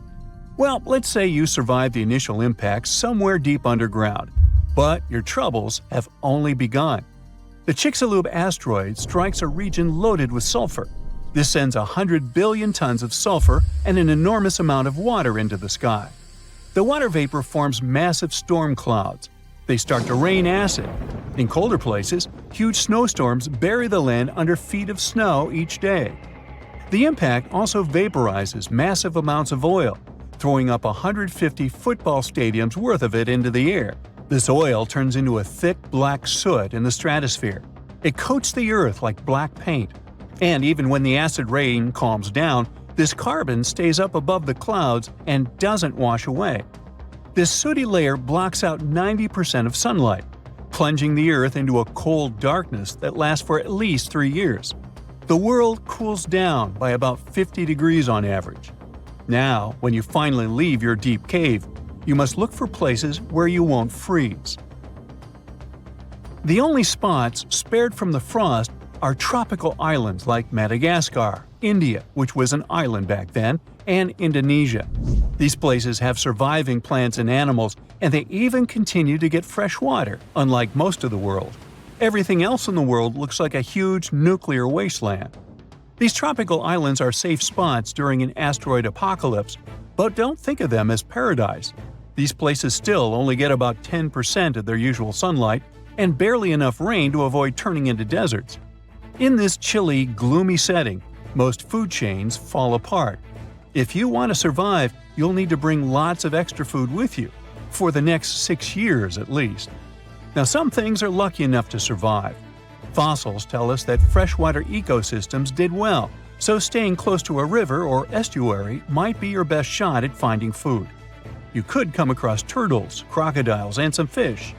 Well, let's say you survived the initial impact somewhere deep underground, but your troubles have only begun. The Chicxulub asteroid strikes a region loaded with sulfur. This sends 100 billion tons of sulfur and an enormous amount of water into the sky. The water vapor forms massive storm clouds. They start to rain acid. In colder places, huge snowstorms bury the land under feet of snow each day. The impact also vaporizes massive amounts of oil, throwing up 150 football stadiums worth of it into the air. This oil turns into a thick black soot in the stratosphere. It coats the Earth like black paint. And even when the acid rain calms down, this carbon stays up above the clouds and doesn't wash away. This sooty layer blocks out 90% of sunlight, plunging the Earth into a cold darkness that lasts for at least 3 years. The world cools down by about 50 degrees on average. Now, when you finally leave your deep cave, you must look for places where you won't freeze. The only spots spared from the frost are tropical islands like Madagascar, India, which was an island back then, and Indonesia. These places have surviving plants and animals, and they even continue to get fresh water, unlike most of the world. Everything else in the world looks like a huge nuclear wasteland. These tropical islands are safe spots during an asteroid apocalypse, but don't think of them as paradise. These places still only get about 10% of their usual sunlight and barely enough rain to avoid turning into deserts. In this chilly, gloomy setting, most food chains fall apart. If you want to survive, you'll need to bring lots of extra food with you, for the next 6 years at least. Now, some things are lucky enough to survive. Fossils tell us that freshwater ecosystems did well, so staying close to a river or estuary might be your best shot at finding food. You could come across turtles, crocodiles, and some fish.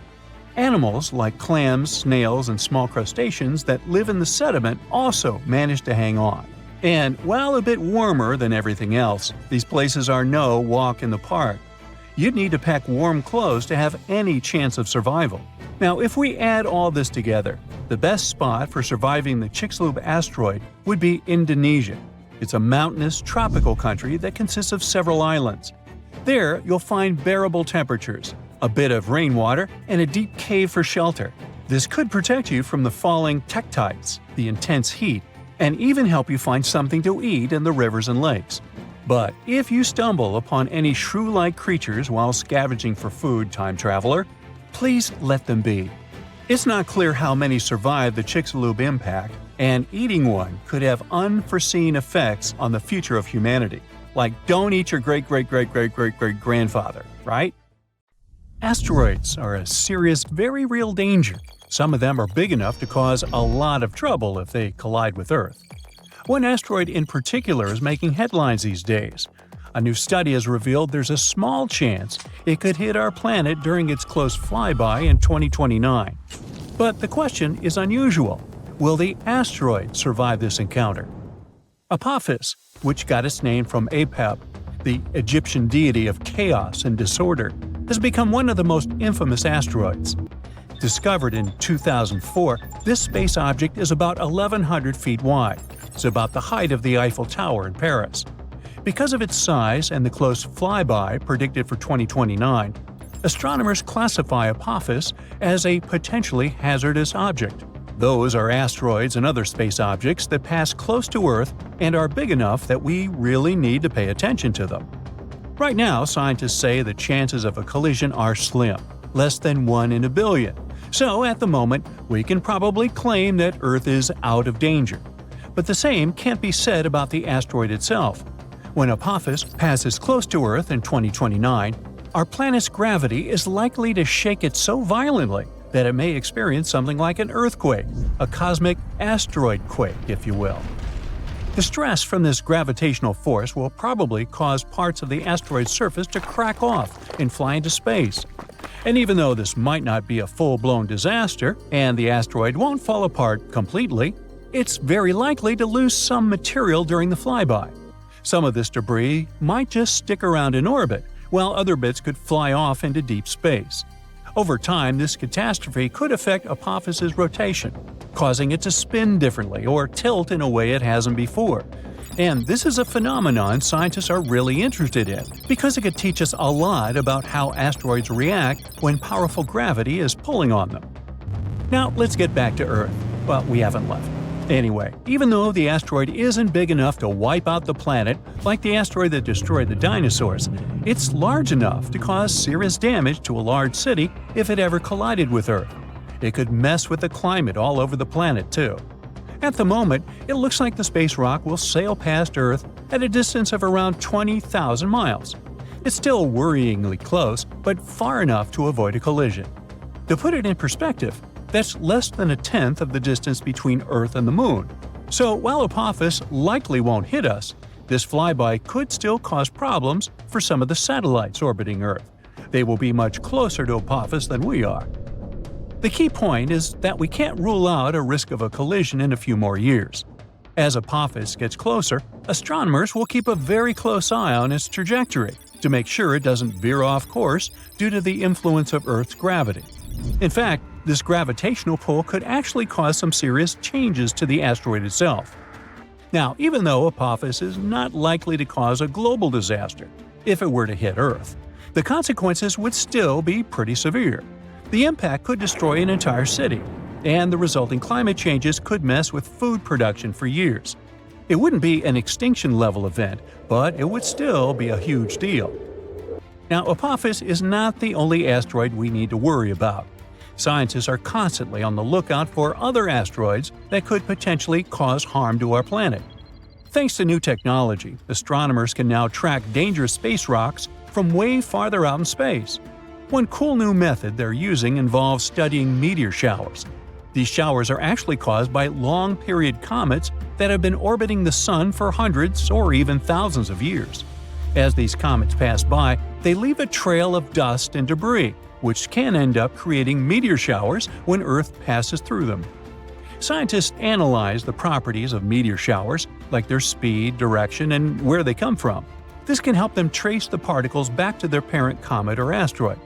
Animals like clams, snails, and small crustaceans that live in the sediment also manage to hang on. And while a bit warmer than everything else, these places are no walk in the park. You'd need to pack warm clothes to have any chance of survival. Now, if we add all this together, the best spot for surviving the Chicxulub asteroid would be Indonesia. It's a mountainous, tropical country that consists of several islands. There, you'll find bearable temperatures, a bit of rainwater, and a deep cave for shelter. This could protect you from the falling tektites, the intense heat, and even help you find something to eat in the rivers and lakes. But if you stumble upon any shrew-like creatures while scavenging for food, time traveler, please let them be. It's not clear how many survived the Chicxulub impact, and eating one could have unforeseen effects on the future of humanity. Like, don't eat your great-great-great-great-great-great-grandfather, right? Asteroids are a serious, very real danger. Some of them are big enough to cause a lot of trouble if they collide with Earth. One asteroid in particular is making headlines these days. A new study has revealed there's a small chance it could hit our planet during its close flyby in 2029. But the question is unusual. Will the asteroid survive this encounter? Apophis, which got its name from Apep, the Egyptian deity of chaos and disorder, has become one of the most infamous asteroids. Discovered in 2004, this space object is about 1,100 feet wide. It's about the height of the Eiffel Tower in Paris. Because of its size and the close flyby predicted for 2029, astronomers classify Apophis as a potentially hazardous object. Those are asteroids and other space objects that pass close to Earth and are big enough that we really need to pay attention to them. Right now, scientists say the chances of a collision are slim, less than 1 in a billion. So, at the moment, we can probably claim that Earth is out of danger. But the same can't be said about the asteroid itself. When Apophis passes close to Earth in 2029, our planet's gravity is likely to shake it so violently that it may experience something like an earthquake, a cosmic asteroid quake, if you will. The stress from this gravitational force will probably cause parts of the asteroid's surface to crack off and fly into space. And even though this might not be a full-blown disaster, and the asteroid won't fall apart completely, it's very likely to lose some material during the flyby. Some of this debris might just stick around in orbit, while other bits could fly off into deep space. Over time, this catastrophe could affect Apophis's rotation, causing it to spin differently or tilt in a way it hasn't before. And this is a phenomenon scientists are really interested in, because it could teach us a lot about how asteroids react when powerful gravity is pulling on them. Now, let's get back to Earth. Well, we haven't left. Anyway, even though the asteroid isn't big enough to wipe out the planet like the asteroid that destroyed the dinosaurs, it's large enough to cause serious damage to a large city if it ever collided with Earth. It could mess with the climate all over the planet, too. At the moment, it looks like the space rock will sail past Earth at a distance of around 20,000 miles. It's still worryingly close, but far enough to avoid a collision. To put it in perspective, that's less than a tenth of the distance between Earth and the Moon. So while Apophis likely won't hit us, this flyby could still cause problems for some of the satellites orbiting Earth. They will be much closer to Apophis than we are. The key point is that we can't rule out a risk of a collision in a few more years. As Apophis gets closer, astronomers will keep a very close eye on its trajectory to make sure it doesn't veer off course due to the influence of Earth's gravity. In fact, this gravitational pull could actually cause some serious changes to the asteroid itself. Now, even though Apophis is not likely to cause a global disaster if it were to hit Earth, the consequences would still be pretty severe. The impact could destroy an entire city, and the resulting climate changes could mess with food production for years. It wouldn't be an extinction-level event, but it would still be a huge deal. Now, Apophis is not the only asteroid we need to worry about. Scientists are constantly on the lookout for other asteroids that could potentially cause harm to our planet. Thanks to new technology, astronomers can now track dangerous space rocks from way farther out in space. One cool new method they're using involves studying meteor showers. These showers are actually caused by long-period comets that have been orbiting the Sun for hundreds or even thousands of years. As these comets pass by, they leave a trail of dust and debris, which can end up creating meteor showers when Earth passes through them. Scientists analyze the properties of meteor showers, like their speed, direction, and where they come from. This can help them trace the particles back to their parent comet or asteroid.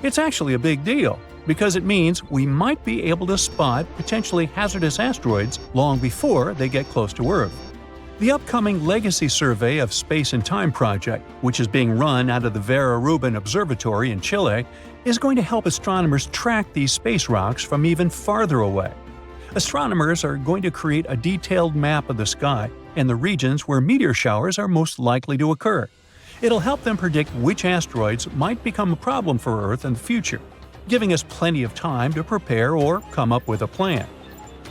It's actually a big deal, because it means we might be able to spot potentially hazardous asteroids long before they get close to Earth. The upcoming Legacy Survey of Space and Time project, which is being run out of the Vera Rubin Observatory in Chile, is going to help astronomers track these space rocks from even farther away. Astronomers are going to create a detailed map of the sky and the regions where meteor showers are most likely to occur. It'll help them predict which asteroids might become a problem for Earth in the future, giving us plenty of time to prepare or come up with a plan.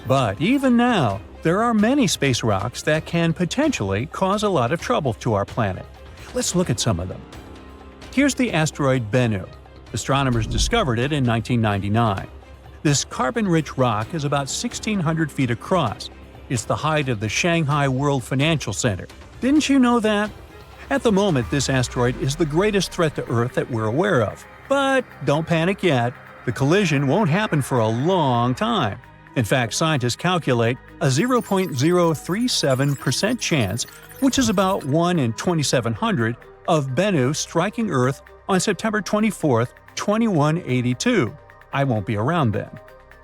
But even now, there are many space rocks that can potentially cause a lot of trouble to our planet. Let's look at some of them. Here's the asteroid Bennu. Astronomers discovered it in 1999. This carbon-rich rock is about 1,600 feet across. It's the height of the Shanghai World Financial Center. Didn't you know that? At the moment, this asteroid is the greatest threat to Earth that we're aware of. But don't panic yet. The collision won't happen for a long time. In fact, scientists calculate a 0.037% chance, which is about 1 in 2,700, of Bennu striking Earth on September 24, 2182. I won't be around then.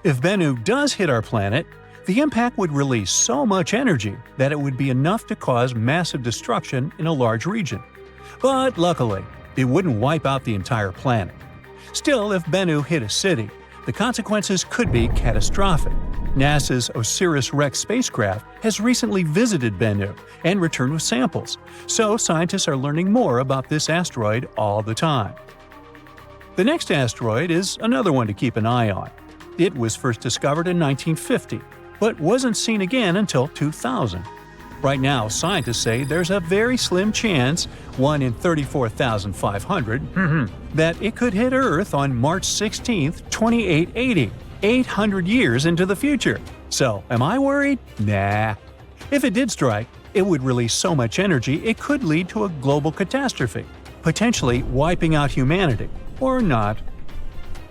If Bennu does hit our planet, the impact would release so much energy that it would be enough to cause massive destruction in a large region. But luckily, it wouldn't wipe out the entire planet. Still, if Bennu hit a city, the consequences could be catastrophic. NASA's Osiris Rex spacecraft has recently visited Bennu and returned with samples, so scientists are learning more about this asteroid all the time. The next asteroid is another one to keep an eye on. It was first discovered in 1950, but wasn't seen again until 2000. Right now, scientists say there's a very slim chance, 1 in 34,500, that it could hit Earth on March 16, 2880, 800 years into the future. So, am I worried? Nah. If it did strike, it would release so much energy it could lead to a global catastrophe, potentially wiping out humanity. Or not.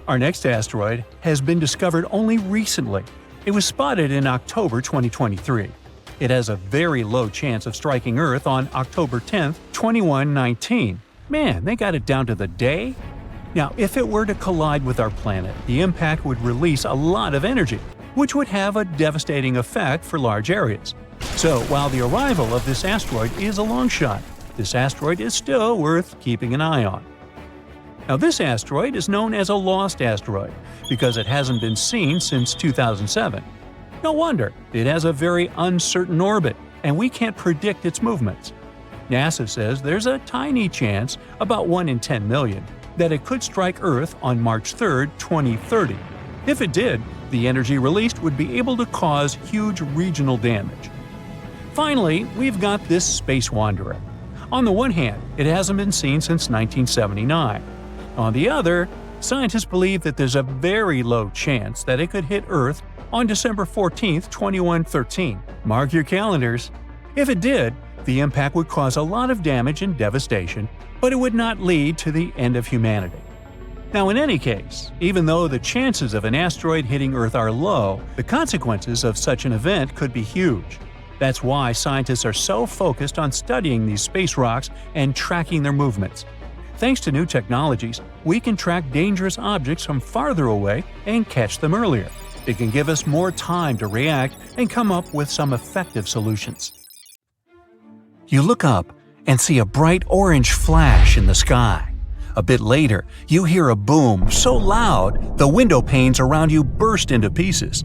Our next asteroid has been discovered only recently. It was spotted in October 2023. It has a very low chance of striking Earth on October 10, 2119. Man, they got it down to the day? Now, if it were to collide with our planet, the impact would release a lot of energy, which would have a devastating effect for large areas. So, while the arrival of this asteroid is a long shot, this asteroid is still worth keeping an eye on. Now, this asteroid is known as a lost asteroid because it hasn't been seen since 2007. No wonder, it has a very uncertain orbit, and we can't predict its movements. NASA says there's a tiny chance, about 1 in 10 million, that it could strike Earth on March 3, 2030. If it did, the energy released would be able to cause huge regional damage. Finally, we've got this space wanderer. On the one hand, it hasn't been seen since 1979. On the other, scientists believe that there's a very low chance that it could hit Earth on December 14, 2113. Mark your calendars. If it did, the impact would cause a lot of damage and devastation, but it would not lead to the end of humanity. Now, in any case, even though the chances of an asteroid hitting Earth are low, the consequences of such an event could be huge. That's why scientists are so focused on studying these space rocks and tracking their movements. Thanks to new technologies, we can track dangerous objects from farther away and catch them earlier. It can give us more time to react and come up with some effective solutions. You look up and see a bright orange flash in the sky. A bit later, you hear a boom so loud the window panes around you burst into pieces.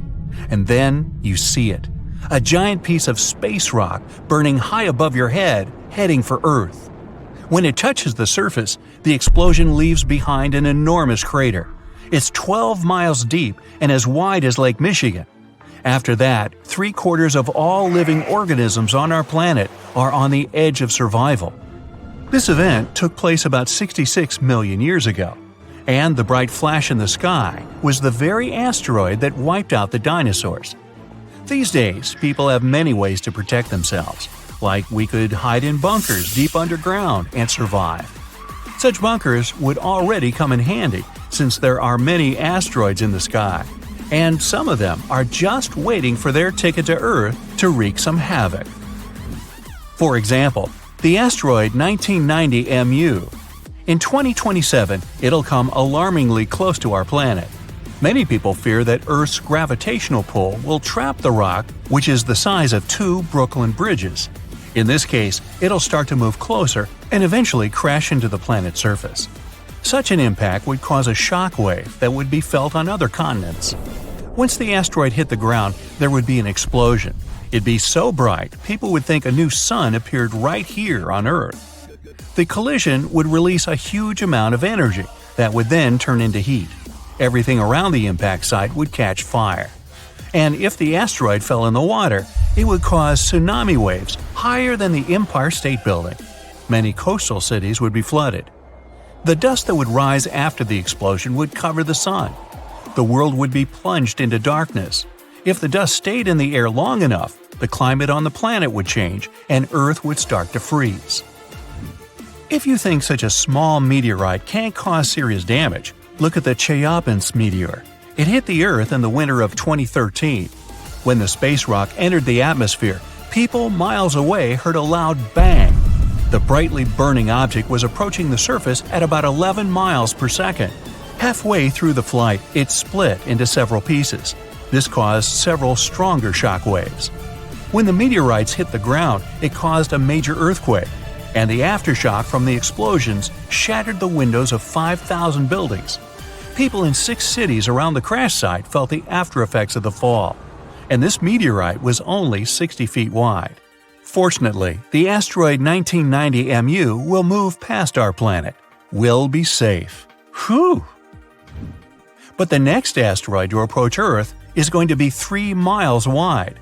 And then you see it. A giant piece of space rock burning high above your head, heading for Earth. When it touches the surface, the explosion leaves behind an enormous crater. It's 12 miles deep and as wide as Lake Michigan. After that, 3/4 of all living organisms on our planet are on the edge of survival. This event took place about 66 million years ago, and the bright flash in the sky was the very asteroid that wiped out the dinosaurs. These days, people have many ways to protect themselves, like we could hide in bunkers deep underground and survive. Such bunkers would already come in handy, since there are many asteroids in the sky, and some of them are just waiting for their ticket to Earth to wreak some havoc. For example, the asteroid 1990 MU. In 2027, it'll come alarmingly close to our planet. Many people fear that Earth's gravitational pull will trap the rock, which is the size of 2 Brooklyn bridges. In this case, it'll start to move closer and eventually crash into the planet's surface. Such an impact would cause a shock wave that would be felt on other continents. Once the asteroid hit the ground, there would be an explosion. It'd be so bright, people would think a new sun appeared right here on Earth. The collision would release a huge amount of energy that would then turn into heat. Everything around the impact site would catch fire. And if the asteroid fell in the water, it would cause tsunami waves higher than the Empire State Building. Many coastal cities would be flooded. The dust that would rise after the explosion would cover the sun. The world would be plunged into darkness. If the dust stayed in the air long enough, the climate on the planet would change and Earth would start to freeze. If you think such a small meteorite can't cause serious damage, look at the Chelyabinsk meteor. It hit the Earth in the winter of 2013. When the space rock entered the atmosphere, people miles away heard a loud bang. The brightly burning object was approaching the surface at about 11 miles per second. Halfway through the flight, it split into several pieces. This caused several stronger shock waves. When the meteorites hit the ground, it caused a major earthquake, and the aftershock from the explosions shattered the windows of 5,000 buildings. People in 6 cities around the crash site felt the aftereffects of the fall, and this meteorite was only 60 feet wide. Fortunately, the asteroid 1990 MU will move past our planet. We'll be safe. Whew! But the next asteroid to approach Earth is going to be 3 miles wide.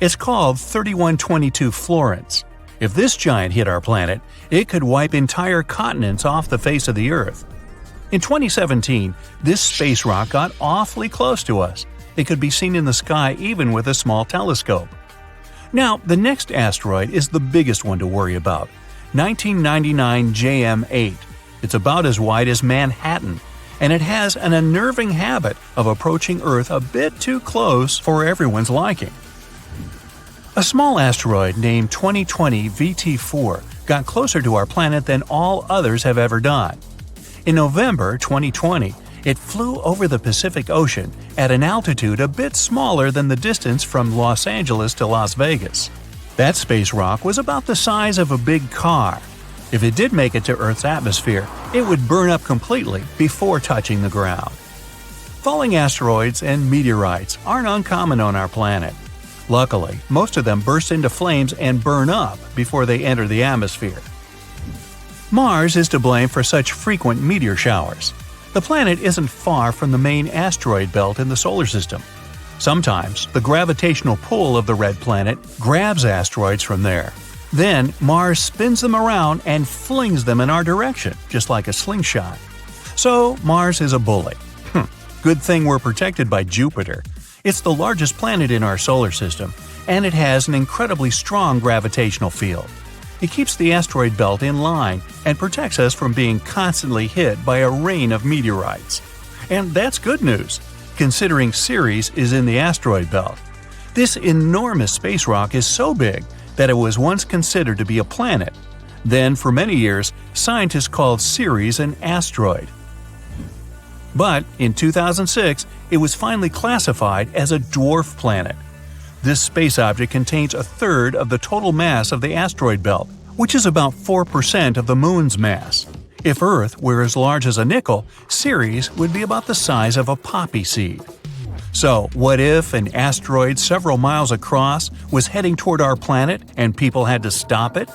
It's called 3122 Florence. If this giant hit our planet, it could wipe entire continents off the face of the Earth. In 2017, this space rock got awfully close to us. It could be seen in the sky even with a small telescope. Now, the next asteroid is the biggest one to worry about, 1999 JM8. It's about as wide as Manhattan, and it has an unnerving habit of approaching Earth a bit too close for everyone's liking. A small asteroid named 2020 VT4 got closer to our planet than all others have ever done. In November 2020, it flew over the Pacific Ocean at an altitude a bit smaller than the distance from Los Angeles to Las Vegas. That space rock was about the size of a big car. If it did make it to Earth's atmosphere, it would burn up completely before touching the ground. Falling asteroids and meteorites aren't uncommon on our planet. Luckily, most of them burst into flames and burn up before they enter the atmosphere. Mars is to blame for such frequent meteor showers. The planet isn't far from the main asteroid belt in the solar system. Sometimes, the gravitational pull of the red planet grabs asteroids from there. Then, Mars spins them around and flings them in our direction, just like a slingshot. So, Mars is a bully. Good thing we're protected by Jupiter. It's the largest planet in our solar system, and it has an incredibly strong gravitational field. It keeps the asteroid belt in line and protects us from being constantly hit by a rain of meteorites. And that's good news, considering Ceres is in the asteroid belt. This enormous space rock is so big that it was once considered to be a planet. Then, for many years, scientists called Ceres an asteroid. But in 2006, it was finally classified as a dwarf planet. This space object contains a third of the total mass of the asteroid belt, which is about 4% of the Moon's mass. If Earth were as large as a nickel, Ceres would be about the size of a poppy seed. So, what if an asteroid several miles across was heading toward our planet and people had to stop it?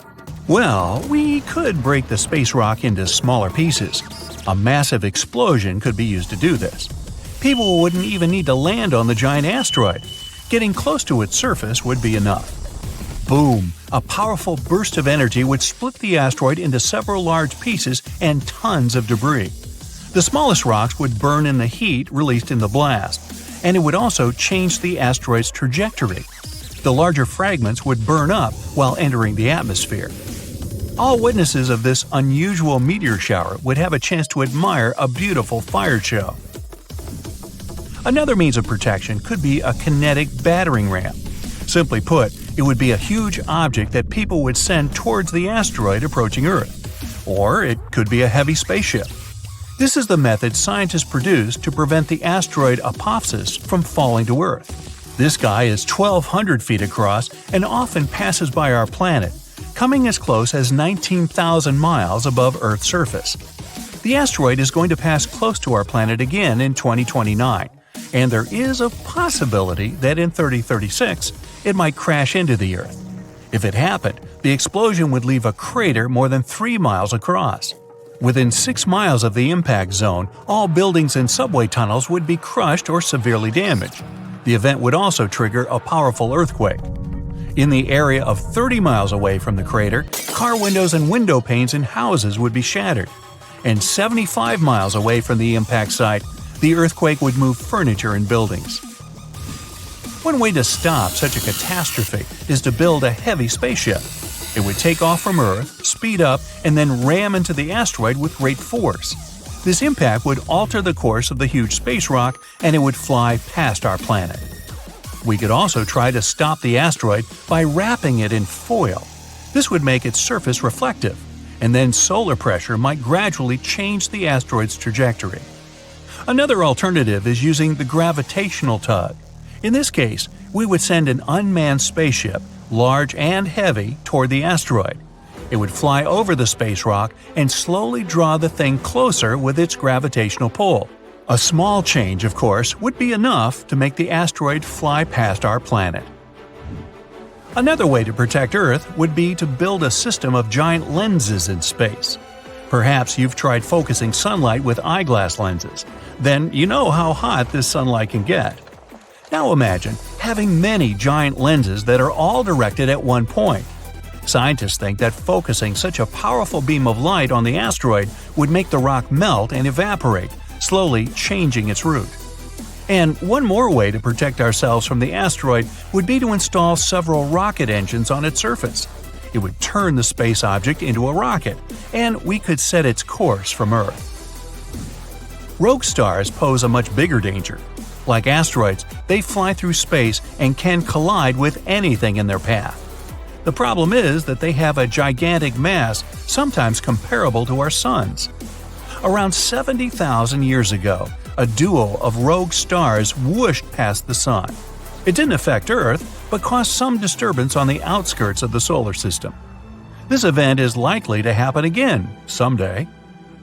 Well, we could break the space rock into smaller pieces. A massive explosion could be used to do this. People wouldn't even need to land on the giant asteroid. Getting close to its surface would be enough. Boom! A powerful burst of energy would split the asteroid into several large pieces and tons of debris. The smallest rocks would burn in the heat released in the blast, and it would also change the asteroid's trajectory. The larger fragments would burn up while entering the atmosphere. All witnesses of this unusual meteor shower would have a chance to admire a beautiful fire show. Another means of protection could be a kinetic battering ram. Simply put, it would be a huge object that people would send towards the asteroid approaching Earth. Or it could be a heavy spaceship. This is the method scientists produced to prevent the asteroid Apous from falling to Earth. This guy is 1,200 feet across and often passes by our planet, coming as close as 19,000 miles above Earth's surface. The asteroid is going to pass close to our planet again in 2029, and there is a possibility that in 3036 it might crash into the Earth. If it happened, the explosion would leave a crater more than 3 miles across. Within 6 miles of the impact zone, all buildings and subway tunnels would be crushed or severely damaged. The event would also trigger a powerful earthquake. In the area of 30 miles away from the crater, car windows and window panes in houses would be shattered. And 75 miles away from the impact site, the earthquake would move furniture and buildings. One way to stop such a catastrophe is to build a heavy spaceship. It would take off from Earth, speed up, and then ram into the asteroid with great force. This impact would alter the course of the huge space rock and it would fly past our planet. We could also try to stop the asteroid by wrapping it in foil. This would make its surface reflective, and then solar pressure might gradually change the asteroid's trajectory. Another alternative is using the gravitational tug. In this case, we would send an unmanned spaceship, large and heavy, toward the asteroid. It would fly over the space rock and slowly draw the thing closer with its gravitational pull. A small change, of course, would be enough to make the asteroid fly past our planet. Another way to protect Earth would be to build a system of giant lenses in space. Perhaps you've tried focusing sunlight with eyeglass lenses. Then you know how hot this sunlight can get. Now imagine having many giant lenses that are all directed at one point. Scientists think that focusing such a powerful beam of light on the asteroid would make the rock melt and evaporate, slowly changing its route. And one more way to protect ourselves from the asteroid would be to install several rocket engines on its surface. It would turn the space object into a rocket, and we could set its course from Earth. Rogue stars pose a much bigger danger. Like asteroids, they fly through space and can collide with anything in their path. The problem is that they have a gigantic mass, sometimes comparable to our Sun's. Around 70,000 years ago, a duo of rogue stars whooshed past the Sun. It didn't affect Earth, but caused some disturbance on the outskirts of the solar system. This event is likely to happen again someday.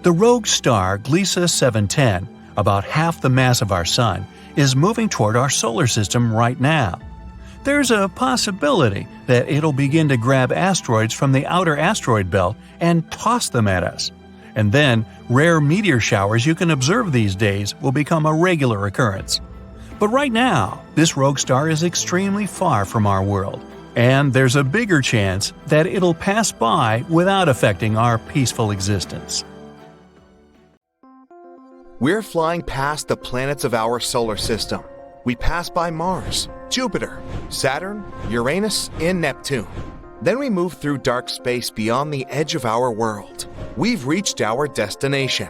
The rogue star Gliese 710, about half the mass of our Sun, is moving toward our solar system right now. There's a possibility that it'll begin to grab asteroids from the outer asteroid belt and toss them at us. And then, rare meteor showers you can observe these days will become a regular occurrence. But right now, this rogue star is extremely far from our world, and there's a bigger chance that it'll pass by without affecting our peaceful existence. We're flying past the planets of our solar system. We pass by Mars, Jupiter, Saturn, Uranus, and Neptune. Then we move through dark space beyond the edge of our world. We've reached our destination.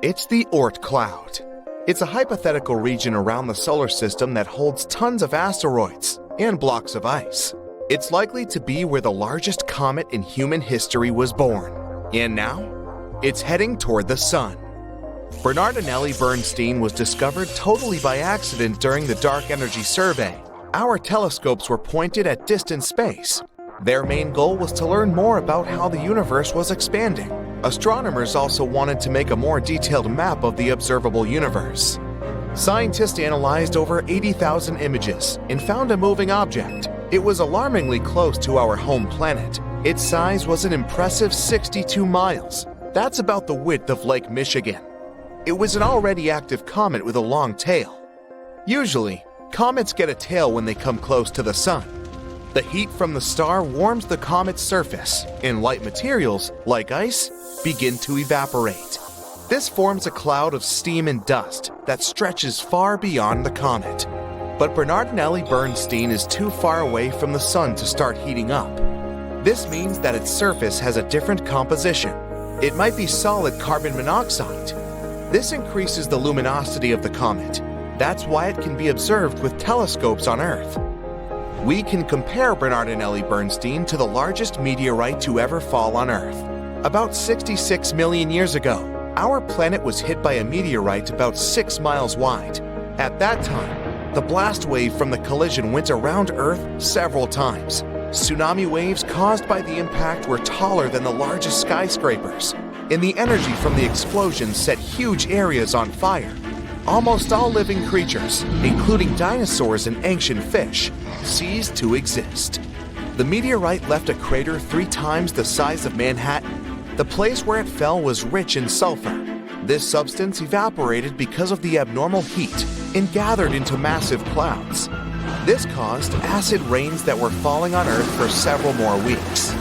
It's the Oort cloud. It's a hypothetical region around the solar system that holds tons of asteroids and blocks of ice. It's likely to be where the largest comet in human history was born. And now, it's heading toward the Sun. Bernardinelli Bernstein was discovered totally by accident during the Dark Energy Survey. Our telescopes were pointed at distant space. Their main goal was to learn more about how the universe was expanding. Astronomers also wanted to make a more detailed map of the observable universe. Scientists analyzed over 80,000 images and found a moving object. It was alarmingly close to our home planet. Its size was an impressive 62 miles. That's about the width of Lake Michigan. It was an already active comet with a long tail. Usually, comets get a tail when they come close to the Sun. The heat from the star warms the comet's surface, and light materials, like ice, begin to evaporate. This forms a cloud of steam and dust that stretches far beyond the comet. But Bernardinelli Bernstein is too far away from the Sun to start heating up. This means that its surface has a different composition. It might be solid carbon monoxide. This increases the luminosity of the comet. That's why it can be observed with telescopes on Earth. We can compare Bernardinelli Bernstein to the largest meteorite to ever fall on Earth. About 66 million years ago, our planet was hit by a meteorite about 6 miles wide. At that time, the blast wave from the collision went around Earth several times. Tsunami waves caused by the impact were taller than the largest skyscrapers, and the energy from the explosion set huge areas on fire. Almost all living creatures, including dinosaurs and ancient fish, ceased to exist. The meteorite left a crater 3 times the size of Manhattan. The place where it fell was rich in sulfur. This substance evaporated because of the abnormal heat and gathered into massive clouds. This caused acid rains that were falling on Earth for several more weeks.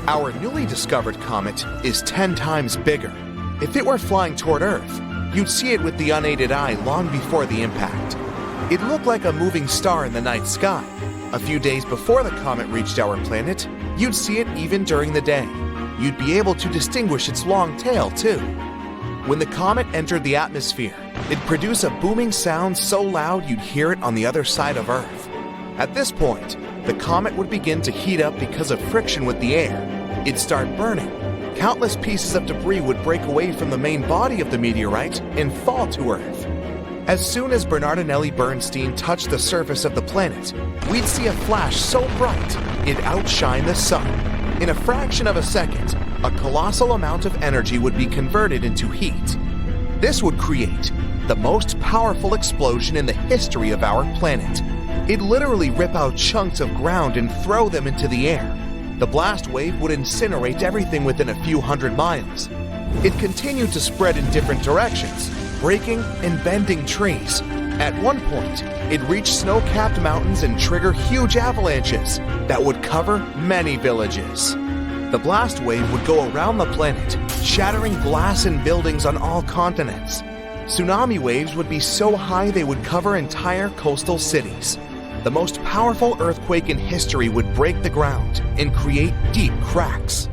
Our newly discovered comet is 10 times bigger. If it were flying toward Earth, you'd see it with the unaided eye long before the impact. It looked like a moving star in the night sky. A few days before the comet reached our planet, you'd see it even during the day. You'd be able to distinguish its long tail, too. When the comet entered the atmosphere, it produced a booming sound so loud you'd hear it on the other side of Earth. At this point, the comet would begin to heat up because of friction with the air. It'd start burning. Countless pieces of debris would break away from the main body of the meteorite and fall to Earth. As soon as Bernardinelli Bernstein touched the surface of the planet, we'd see a flash so bright it'd outshine the sun. In a fraction of a second, a colossal amount of energy would be converted into heat. This would create the most powerful explosion in the history of our planet. It'd literally rip out chunks of ground and throw them into the air. The blast wave would incinerate everything within a few hundred miles. It continued to spread in different directions, breaking and bending trees. At one point, it reached snow-capped mountains and trigger huge avalanches that would cover many villages. The blast wave would go around the planet, shattering glass and buildings on all continents. Tsunami waves would be so high they would cover entire coastal cities. The most powerful earthquake in history would break the ground and create deep cracks.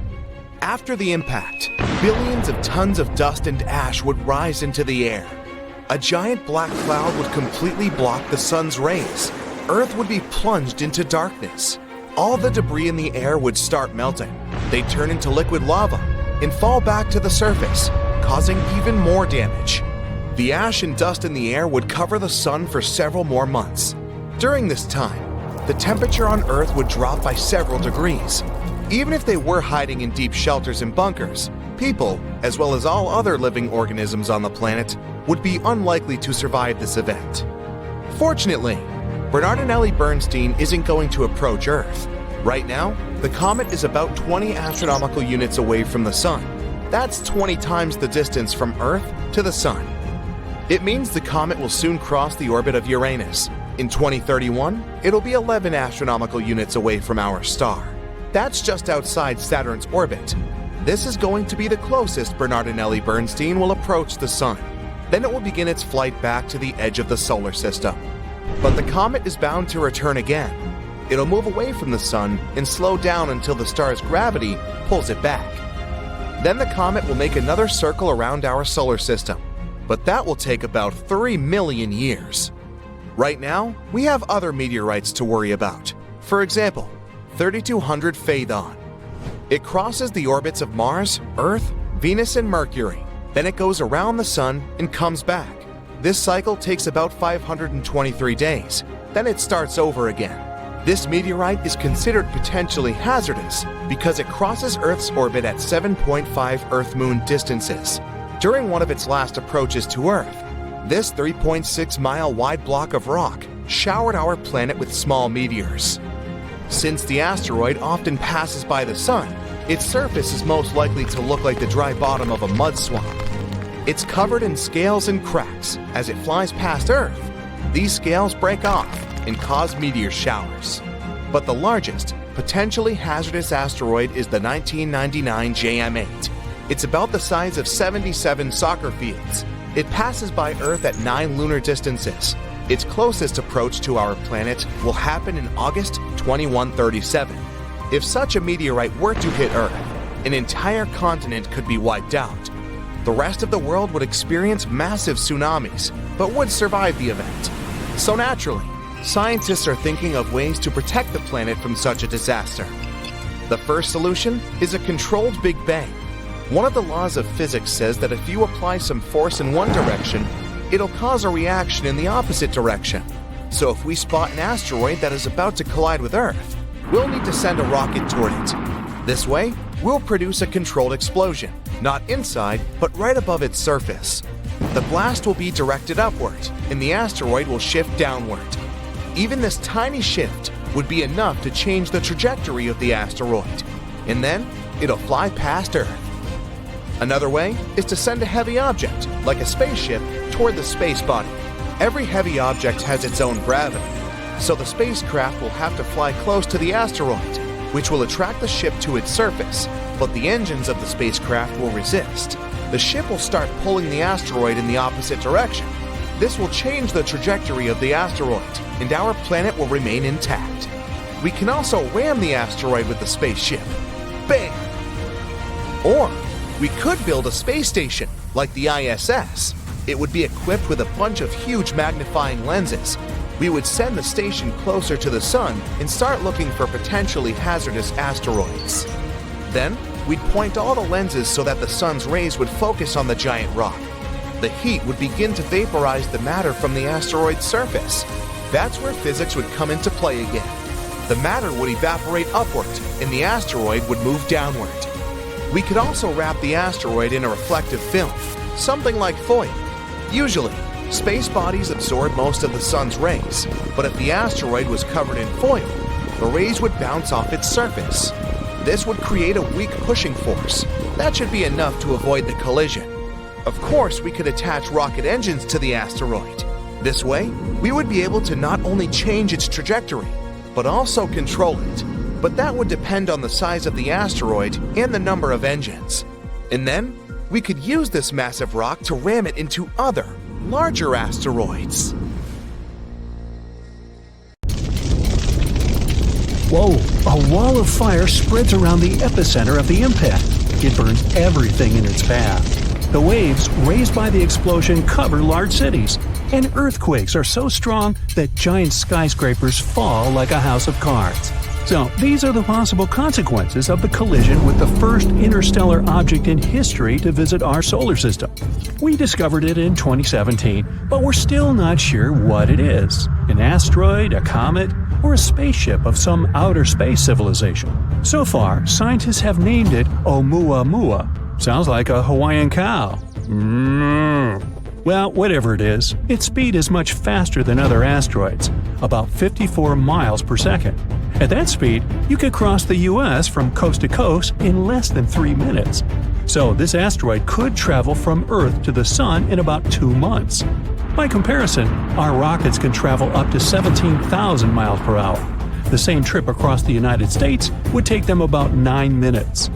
After the impact, billions of tons of dust and ash would rise into the air. A giant black cloud would completely block the sun's rays. Earth would be plunged into darkness. All the debris in the air would start melting. They'd turn into liquid lava and fall back to the surface, causing even more damage. The ash and dust in the air would cover the sun for several more months. During this time, the temperature on Earth would drop by several degrees. Even if they were hiding in deep shelters and bunkers, people, as well as all other living organisms on the planet, would be unlikely to survive this event. Fortunately, Bernardinelli Bernstein isn't going to approach Earth. Right now, the comet is about 20 astronomical units away from the Sun. That's 20 times the distance from Earth to the Sun. It means the comet will soon cross the orbit of Uranus. In 2031, it'll be 11 astronomical units away from our star. That's just outside Saturn's orbit. This is going to be the closest Bernardinelli Bernstein will approach the Sun. Then it will begin its flight back to the edge of the solar system. But the comet is bound to return again. It'll move away from the Sun and slow down until the star's gravity pulls it back. Then the comet will make another circle around our solar system. But that will take about 3 million years. Right now, we have other meteorites to worry about. For example, 3200 Phaethon. It crosses the orbits of Mars, Earth, Venus, and Mercury. Then it goes around the Sun and comes back. This cycle takes about 523 days. Then it starts over again. This meteorite is considered potentially hazardous because it crosses Earth's orbit at 7.5 Earth-Moon distances. During one of its last approaches to Earth, this 3.6-mile wide block of rock showered our planet with small meteors. Since the asteroid often passes by the Sun, its surface is most likely to look like the dry bottom of a mud swamp. It's covered in scales and cracks. As it flies past Earth, these scales break off and cause meteor showers. But the largest, potentially hazardous asteroid is the 1999 JM8. It's about the size of 77 soccer fields. It passes by Earth at 9 lunar distances. Its closest approach to our planet will happen in August 2137. If such a meteorite were to hit Earth, an entire continent could be wiped out. The rest of the world would experience massive tsunamis, but would survive the event. So naturally, scientists are thinking of ways to protect the planet from such a disaster. The first solution is a controlled Big Bang. One of the laws of physics says that if you apply some force in one direction, it'll cause a reaction in the opposite direction. So if we spot an asteroid that is about to collide with Earth, we'll need to send a rocket toward it. This way, we'll produce a controlled explosion, not inside, but right above its surface. The blast will be directed upward, and the asteroid will shift downward. Even this tiny shift would be enough to change the trajectory of the asteroid, and then it'll fly past Earth. Another way is to send a heavy object, like a spaceship, toward the space body. Every heavy object has its own gravity, so the spacecraft will have to fly close to the asteroid, which will attract the ship to its surface, but the engines of the spacecraft will resist. The ship will start pulling the asteroid in the opposite direction. This will change the trajectory of the asteroid, and our planet will remain intact. We can also ram the asteroid with the spaceship. Bam! Or we could build a space station like the ISS. It would be equipped with a bunch of huge magnifying lenses. We would send the station closer to the sun and start looking for potentially hazardous asteroids. Then, we'd point all the lenses so that the sun's rays would focus on the giant rock. The heat would begin to vaporize the matter from the asteroid's surface. That's where physics would come into play again. The matter would evaporate upward, and the asteroid would move downward. We could also wrap the asteroid in a reflective film, something like foil. Usually, space bodies absorb most of the sun's rays, but if the asteroid was covered in foil, the rays would bounce off its surface. This would create a weak pushing force. That should be enough to avoid the collision. Of course, we could attach rocket engines to the asteroid. This way, we would be able to not only change its trajectory, but also control it. But that would depend on the size of the asteroid and the number of engines. And then, we could use this massive rock to ram it into other, larger asteroids. Whoa! A wall of fire spreads around the epicenter of the impact. It burns everything in its path. The waves raised by the explosion cover large cities, and earthquakes are so strong that giant skyscrapers fall like a house of cards. So, these are the possible consequences of the collision with the first interstellar object in history to visit our solar system. We discovered it in 2017, but we're still not sure what it is: an asteroid, a comet, or a spaceship of some outer space civilization. So far, scientists have named it Oumuamua. Sounds like a Hawaiian cow. Well, whatever it is, its speed is much faster than other asteroids, about 54 miles per second. At that speed, you could cross the US from coast to coast in less than 3 minutes. So this asteroid could travel from Earth to the Sun in about 2 months. By comparison, our rockets can travel up to 17,000 miles per hour. The same trip across the United States would take them about 9 minutes.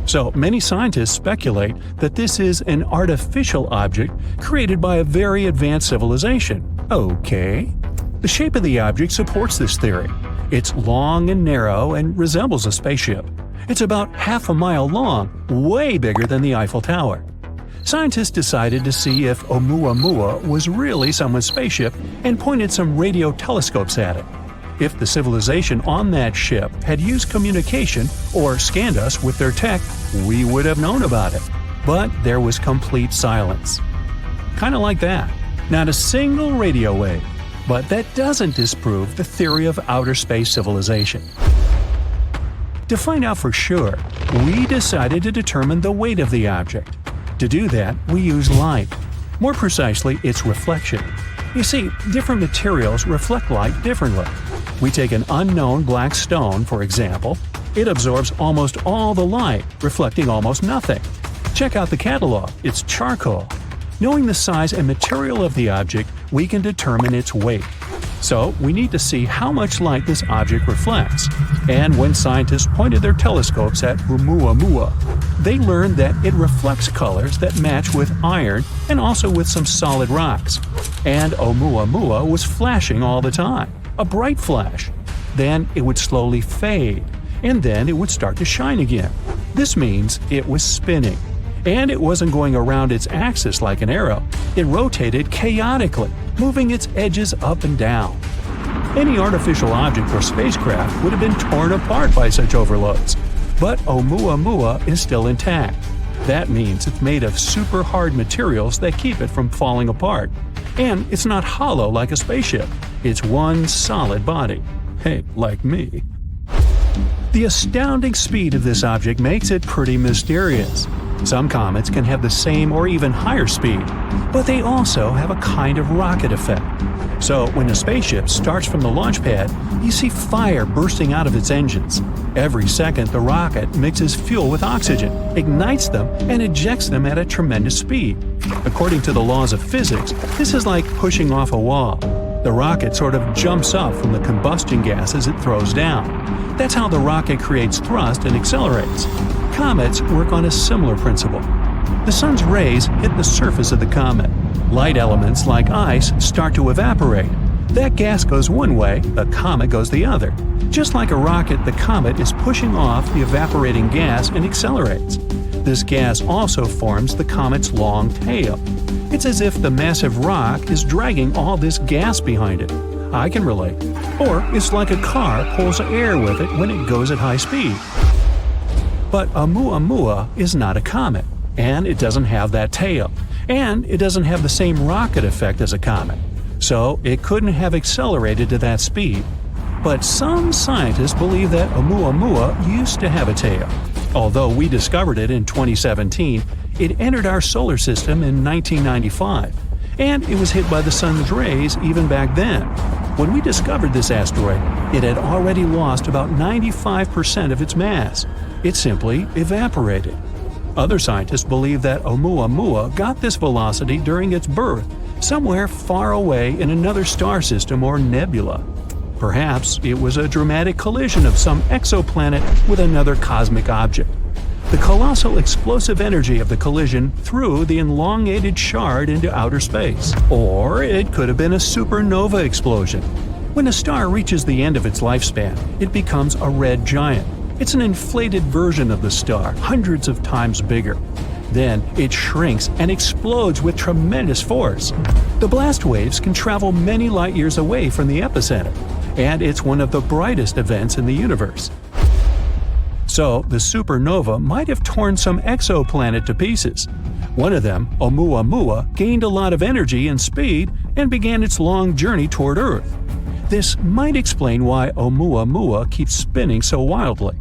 So, many scientists speculate that this is an artificial object created by a very advanced civilization. Okay. The shape of the object supports this theory. It's long and narrow and resembles a spaceship. It's about half a mile long, way bigger than the Eiffel Tower. Scientists decided to see if Oumuamua was really someone's spaceship and pointed some radio telescopes at it. If the civilization on that ship had used communication or scanned us with their tech, we would have known about it. But there was complete silence. Kind of like that. Not a single radio wave. But that doesn't disprove the theory of outer space civilization. To find out for sure, we decided to determine the weight of the object. To do that, we use light. More precisely, its reflection. You see, different materials reflect light differently. We take an unknown black stone, for example. It absorbs almost all the light, reflecting almost nothing. Check out the catalog, it's charcoal. Knowing the size and material of the object, we can determine its weight. So, we need to see how much light this object reflects. And when scientists pointed their telescopes at Oumuamua, they learned that it reflects colors that match with iron and also with some solid rocks. And Oumuamua was flashing all the time, a bright flash. Then it would slowly fade, and then it would start to shine again. This means it was spinning. And it wasn't going around its axis like an arrow. It rotated chaotically, moving its edges up and down. Any artificial object or spacecraft would have been torn apart by such overloads. But Oumuamua is still intact. That means it's made of super hard materials that keep it from falling apart. And it's not hollow like a spaceship. It's one solid body. Hey, like me. The astounding speed of this object makes it pretty mysterious. Some comets can have the same or even higher speed, but they also have a kind of rocket effect. So when a spaceship starts from the launch pad, you see fire bursting out of its engines. Every second, the rocket mixes fuel with oxygen, ignites them, and ejects them at a tremendous speed. According to the laws of physics, this is like pushing off a wall. The rocket sort of jumps up from the combustion gases it throws down. That's how the rocket creates thrust and accelerates. Comets work on a similar principle. The sun's rays hit the surface of the comet. Light elements like ice start to evaporate. That gas goes one way, the comet goes the other. Just like a rocket, the comet is pushing off the evaporating gas and accelerates. This gas also forms the comet's long tail. It's as if the massive rock is dragging all this gas behind it. I can relate. Or it's like a car pulls air with it when it goes at high speed. But Oumuamua is not a comet, and it doesn't have that tail, and it doesn't have the same rocket effect as a comet. So it couldn't have accelerated to that speed. But some scientists believe that Oumuamua used to have a tail. Although we discovered it in 2017, it entered our solar system in 1995, and it was hit by the sun's rays even back then. When we discovered this asteroid, it had already lost about 95% of its mass. It simply evaporated. Other scientists believe that Oumuamua got this velocity during its birth, somewhere far away in another star system or nebula. Perhaps it was a dramatic collision of some exoplanet with another cosmic object. The colossal explosive energy of the collision threw the elongated shard into outer space. Or it could have been a supernova explosion. When a star reaches the end of its lifespan, it becomes a red giant. It's an inflated version of the star, hundreds of times bigger. Then it shrinks and explodes with tremendous force. The blast waves can travel many light years away from the epicenter, and it's one of the brightest events in the universe. So the supernova might have torn some exoplanet to pieces. One of them, Oumuamua, gained a lot of energy and speed and began its long journey toward Earth. This might explain why Oumuamua keeps spinning so wildly.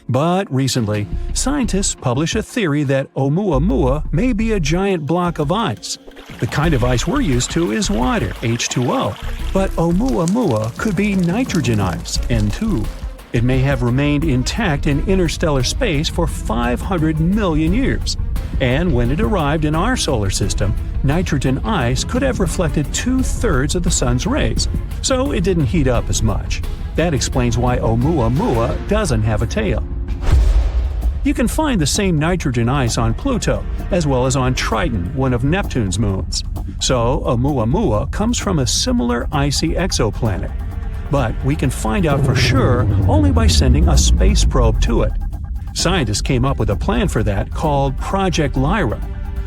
But recently, scientists published a theory that Oumuamua may be a giant block of ice. The kind of ice we're used to is water, H2O, but Oumuamua could be nitrogen ice, N2. It may have remained intact in interstellar space for 500 million years. And when it arrived in our solar system, nitrogen ice could have reflected 2/3 of the sun's rays, so it didn't heat up as much. That explains why Oumuamua doesn't have a tail. You can find the same nitrogen ice on Pluto, as well as on Triton, one of Neptune's moons. So Oumuamua comes from a similar icy exoplanet. But we can find out for sure only by sending a space probe to it. Scientists came up with a plan for that called Project Lyra.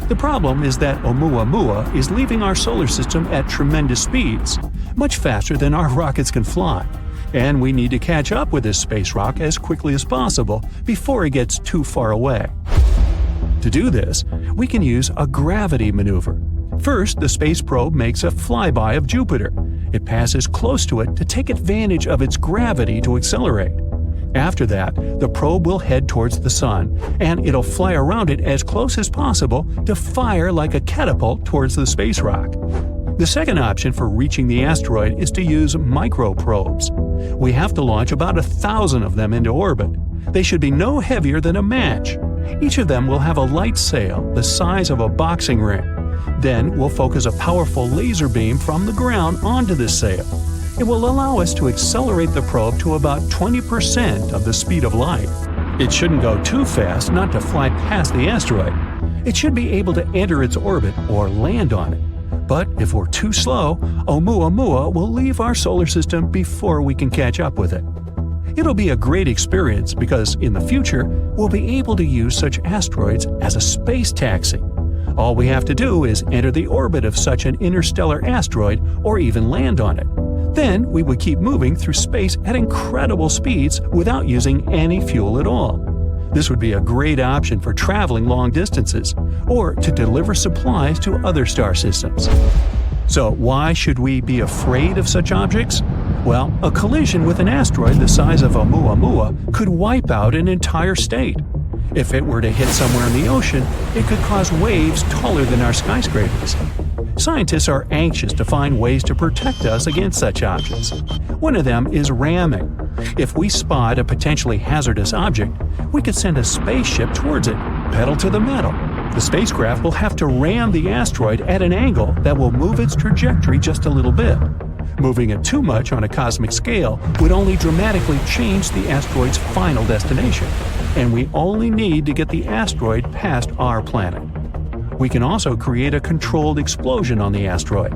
The problem is that Oumuamua is leaving our solar system at tremendous speeds, much faster than our rockets can fly. And we need to catch up with this space rock as quickly as possible before it gets too far away. To do this, we can use a gravity maneuver. First, the space probe makes a flyby of Jupiter. It passes close to it to take advantage of its gravity to accelerate. After that, the probe will head towards the Sun, and it'll fly around it as close as possible to fire like a catapult towards the space rock. The second option for reaching the asteroid is to use microprobes. We have to launch about 1,000 of them into orbit. They should be no heavier than a match. Each of them will have a light sail the size of a boxing ring. Then we'll focus a powerful laser beam from the ground onto this sail. It will allow us to accelerate the probe to about 20% of the speed of light. It shouldn't go too fast not to fly past the asteroid. It should be able to enter its orbit or land on it. But if we're too slow, Oumuamua will leave our solar system before we can catch up with it. It'll be a great experience because in the future, we'll be able to use such asteroids as a space taxi. All we have to do is enter the orbit of such an interstellar asteroid or even land on it. Then we would keep moving through space at incredible speeds without using any fuel at all. This would be a great option for traveling long distances or to deliver supplies to other star systems. So why should we be afraid of such objects? Well, a collision with an asteroid the size of Oumuamua could wipe out an entire state. If it were to hit somewhere in the ocean, it could cause waves taller than our skyscrapers. Scientists are anxious to find ways to protect us against such objects. One of them is ramming. If we spot a potentially hazardous object, we could send a spaceship towards it, pedal to the metal. The spacecraft will have to ram the asteroid at an angle that will move its trajectory just a little bit. Moving it too much on a cosmic scale would only dramatically change the asteroid's final destination, and we only need to get the asteroid past our planet. We can also create a controlled explosion on the asteroid.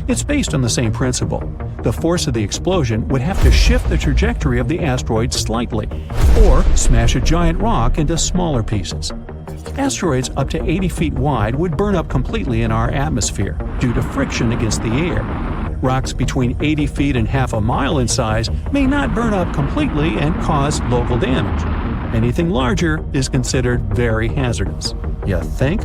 It's based on the same principle. The force of the explosion would have to shift the trajectory of the asteroid slightly, or smash a giant rock into smaller pieces. Asteroids up to 80 feet wide would burn up completely in our atmosphere due to friction against the air. Rocks between 80 feet and half a mile in size may not burn up completely and cause local damage. Anything larger is considered very hazardous. You think?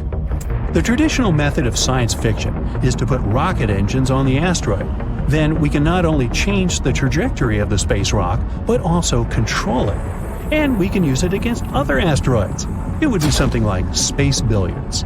The traditional method of science fiction is to put rocket engines on the asteroid. Then we can not only change the trajectory of the space rock, but also control it. And we can use it against other asteroids. It would be something like space billiards.